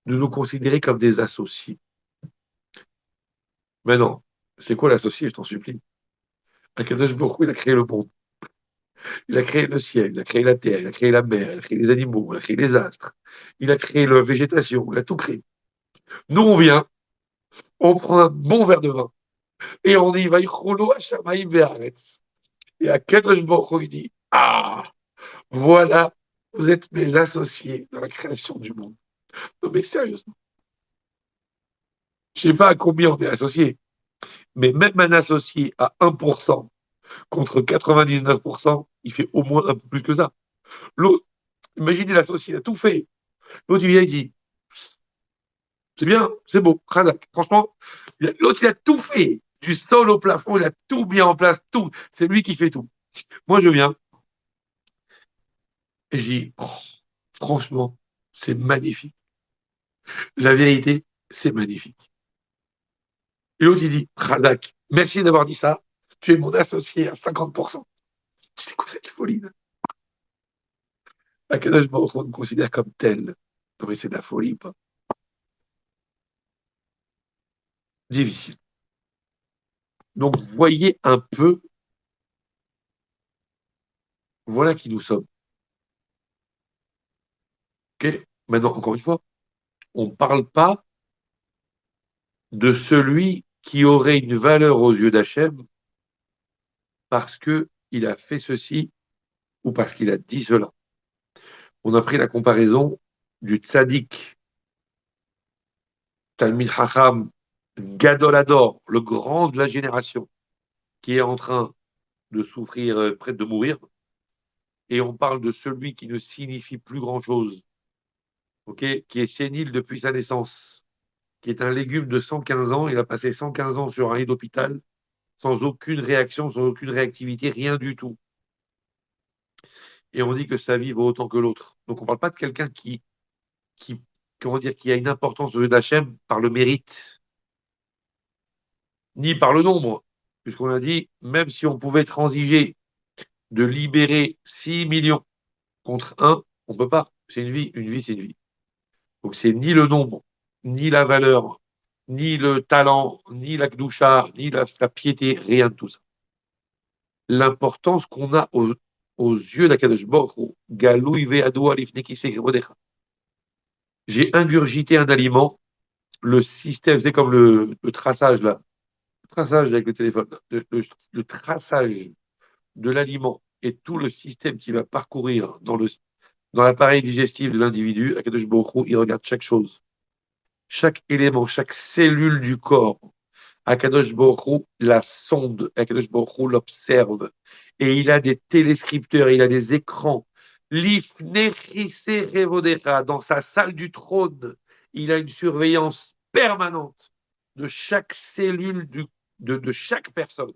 De nous considérer comme des associés. Mais non, c'est quoi l'associé, je t'en supplie? Akadosh Baruch Hu, il a créé le monde. Il a créé le ciel, il a créé la terre, il a créé la mer, il a créé les animaux, il a créé les astres, il a créé la végétation, il a tout créé. Nous, on vient, on prend un bon verre de vin et on dit, Vaïcholo Hashamaïm Ve'aretz. Et Akadosh Baruch Hu, il dit, ah, voilà, vous êtes mes associés dans la création du monde. Non, mais sérieusement, je ne sais pas à combien on est associés, mais même un associé à 1% contre 99%, il fait au moins un peu plus que ça. L'autre, imaginez l'associé, il a tout fait. L'autre, il vient, il dit, c'est bien, c'est beau, Razak. Franchement, l'autre, il a tout fait. Du sol au plafond, il a tout mis en place, tout. C'est lui qui fait tout. Moi, je viens et je dis, oh, franchement, c'est magnifique. La vérité, c'est magnifique. Et l'autre, il dit, Razak, merci d'avoir dit ça. Tu es mon associé à 50%. C'est quoi cette folie là? Akadosh Baruch Hu me considère comme tel. Non, mais c'est de la folie, pas? Difficile. Donc, voyez un peu, voilà qui nous sommes. Ok. Maintenant, encore une fois, on ne parle pas de celui qui aurait une valeur aux yeux d'Hachem parce qu'il a fait ceci ou parce qu'il a dit cela. On a pris la comparaison du tzaddik, Talmid Chacham, Gadol Hador, le grand de la génération, qui est en train de souffrir, près de mourir, et on parle de celui qui ne signifie plus grand-chose, ok, qui est sénile depuis sa naissance, qui est un légume de 115 ans, il a passé 115 ans sur un lit d'hôpital, sans aucune réaction, sans aucune réactivité, rien du tout. Et on dit que sa vie vaut autant que l'autre. Donc on ne parle pas de quelqu'un qui, comment dire, qui a une importance aux yeux d'Hachem par le mérite, ni par le nombre, puisqu'on a dit, même si on pouvait transiger de libérer 6 millions contre un, on ne peut pas. C'est une vie, c'est une vie. Donc c'est ni le nombre, ni la valeur, ni le talent, ni la gdoucha, ni la piété, rien de tout ça. L'importance qu'on a aux yeux d'Akadosh Baruch Hu, Galou ve'adu alifneki segrevodecha. J'ai ingurgité un aliment, le système, c'est comme le traçage là, le traçage avec le téléphone, le traçage de l'aliment et tout le système qui va parcourir dans l'appareil digestif de l'individu, Akadosh Baruch Hu, il regarde chaque chose, chaque élément, chaque cellule du corps. Akadosh Baruch Hu la sonde, Akadosh Baruch Hu l'observe. Et il a des téléscripteurs, il a des écrans. L'ifnechise revodera, dans sa salle du trône, il a une surveillance permanente de chaque cellule de chaque personne.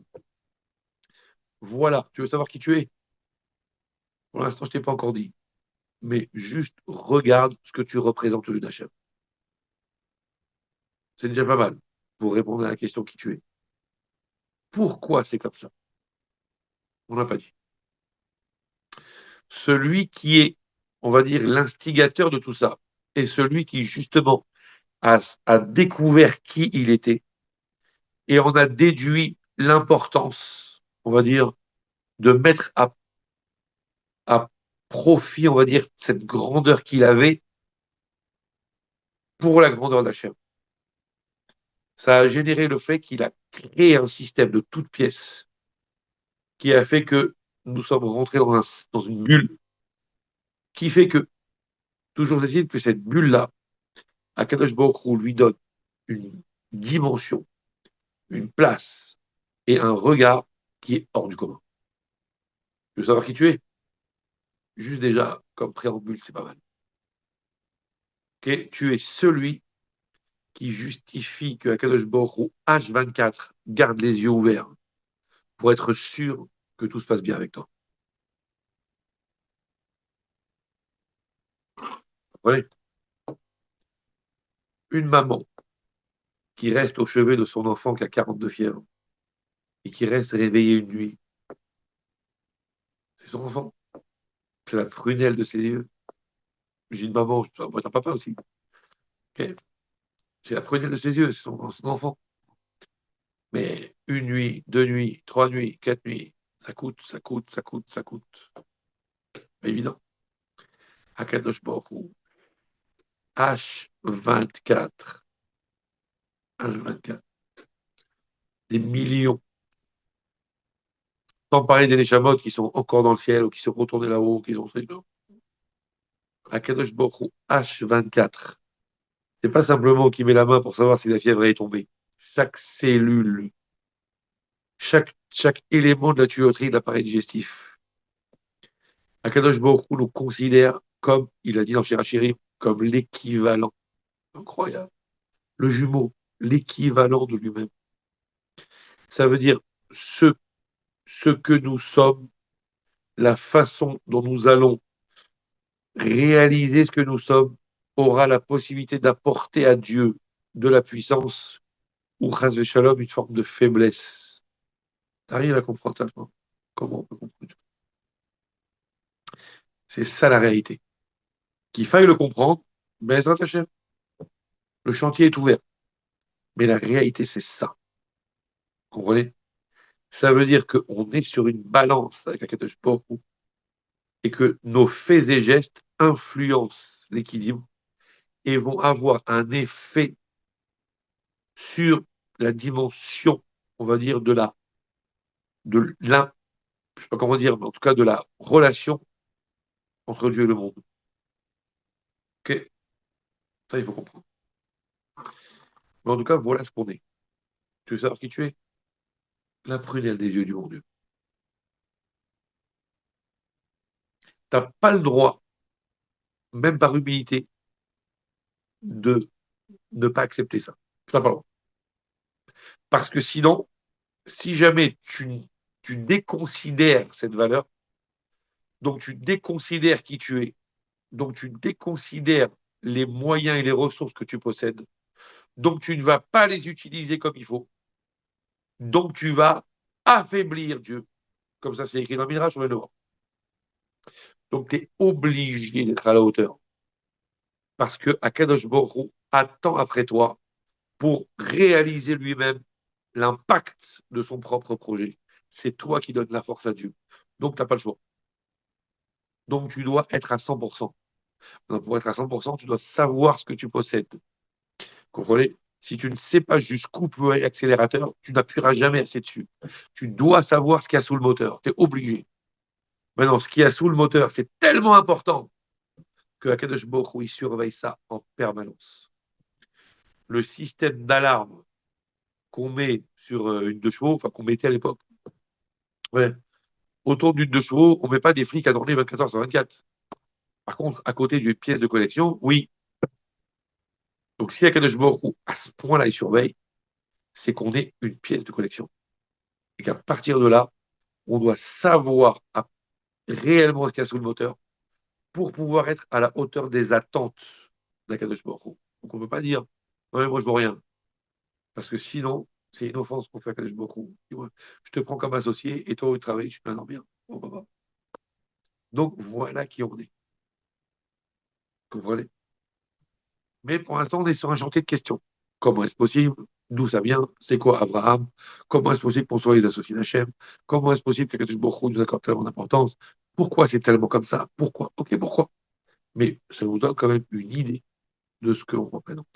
Voilà, tu veux savoir qui tu es? Pour l'instant, je ne t'ai pas encore dit. Mais juste regarde ce que tu représentes au lieu d'Hachem. C'est déjà pas mal pour répondre à la question qui tu es. Pourquoi c'est comme ça? On n'a pas dit. Celui qui est, on va dire, l'instigateur de tout ça, est celui qui, justement, a découvert qui il était et en a déduit l'importance, on va dire, de mettre à profit, on va dire, cette grandeur qu'il avait pour la grandeur d'Hachem. Ça a généré le fait qu'il a créé un système de toutes pièces qui a fait que nous sommes rentrés dans une bulle qui fait que, toujours est-il que cette bulle-là, Akadosh Baruch Hu lui donne une dimension, une place et un regard qui est hors du commun. Tu veux savoir qui tu es? Juste déjà, comme préambule, c'est pas mal. Okay, tu es celui qui justifie que Akadosh Baruch Hu, H24, garde les yeux ouverts pour être sûr que tout se passe bien avec toi. Voilà. Une maman qui reste au chevet de son enfant qui a 42 fièvres et qui reste réveillée une nuit, c'est son enfant. C'est la prunelle de ses yeux. J'ai une maman, ça peut être un papa aussi. Okay, c'est la prunelle de ses yeux, c'est son enfant. Mais une nuit, deux nuits, trois nuits, quatre nuits, ça coûte, ça coûte, ça coûte, ça coûte. Pas évident. Akadosh Baruch Hu, H24, H24, des millions. Sans parler des Neshamot qui sont encore dans le ciel ou qui sont retournés là-haut, qui ont fait. Akadosh Baruch Hu, H24. C'est pas simplement qu'il met la main pour savoir si la fièvre est tombée. Chaque cellule, chaque élément de la tuyauterie de l'appareil digestif. Akadosh Baruch Hu nous considère comme, il a dit dans Shirachirim, comme l'équivalent. Incroyable. Le jumeau, l'équivalent de lui-même. Ça veut dire ce que nous sommes, la façon dont nous allons réaliser ce que nous sommes, aura la possibilité d'apporter à Dieu de la puissance ou, chas v'shalom, une forme de faiblesse. Tu arrives à comprendre ça, toi? Comment on peut comprendre? C'est ça la réalité. Qu'il faille le comprendre, ben, le chantier est ouvert. Mais la réalité, c'est ça. Vous comprenez? Ça veut dire qu'on est sur une balance avec Akadosh Baruch Hu et que nos faits et gestes influencent l'équilibre et vont avoir un effet sur la dimension, on va dire, de l'un, je sais pas comment dire, mais en tout cas de la relation entre Dieu et le monde. Ok. Ça, il faut comprendre. Mais en tout cas, voilà ce qu'on est. Tu veux savoir qui tu es? La prunelle des yeux du bon Dieu. Tu n'as pas le droit, même par humilité, de ne pas accepter ça. Tu n'as pas le droit. Parce que sinon, si jamais tu déconsidères cette valeur, donc tu déconsidères qui tu es, donc tu déconsidères les moyens et les ressources que tu possèdes, donc tu ne vas pas les utiliser comme il faut, donc tu vas affaiblir Dieu. Comme ça, c'est écrit dans le Midrash sur les devants. Donc tu es obligé d'être à la hauteur. Parce que Akadosh Baruch Hu attend après toi pour réaliser lui-même l'impact de son propre projet. C'est toi qui donnes la force à Dieu. Donc, tu n'as pas le choix. Donc, tu dois être à 100%. Donc, pour être à 100%, tu dois savoir ce que tu possèdes. Vous comprenez? Si tu ne sais pas jusqu'où peut aller l'accélérateur, tu n'appuieras jamais assez dessus. Tu dois savoir ce qu'il y a sous le moteur. Tu es obligé. Maintenant, ce qu'il y a sous le moteur, c'est tellement important que Akadosh Baruch Hu, il surveille ça en permanence. Le système d'alarme qu'on met sur une deux chevaux, enfin qu'on mettait à l'époque, ouais, autour d'une deux chevaux, on ne met pas des flics à tourner 24 heures sur 24. Par contre, à côté d'une pièce de collection, oui. Donc si Akadosh Baruch Hu, à ce point-là, il surveille, c'est qu'on est une pièce de collection. Et qu'à partir de là, on doit savoir réellement ce qu'il y a sous le moteur pour pouvoir être à la hauteur des attentes d'Akadosh Baruch Hu. Donc on ne peut pas dire, ouais, moi je ne vois rien. Parce que sinon, c'est une offense qu'on fait à Akadosh Baruch Hu. Je te prends comme associé et toi, au travail, je suis un bien. On va pas. Donc voilà qui on est. Vous comprenez? Mais pour l'instant, on est sur un chantier de questions. Comment est-ce possible? D'où ça vient? C'est quoi Abraham? Comment est-ce possible qu'on soit les associés d'Hachem? Comment est-ce possible que Kadosh Baruch Hu nous accorde tellement d'importance? Pourquoi c'est tellement comme ça? Pourquoi? Ok, pourquoi? Mais ça nous donne quand même une idée de ce que l'on représente.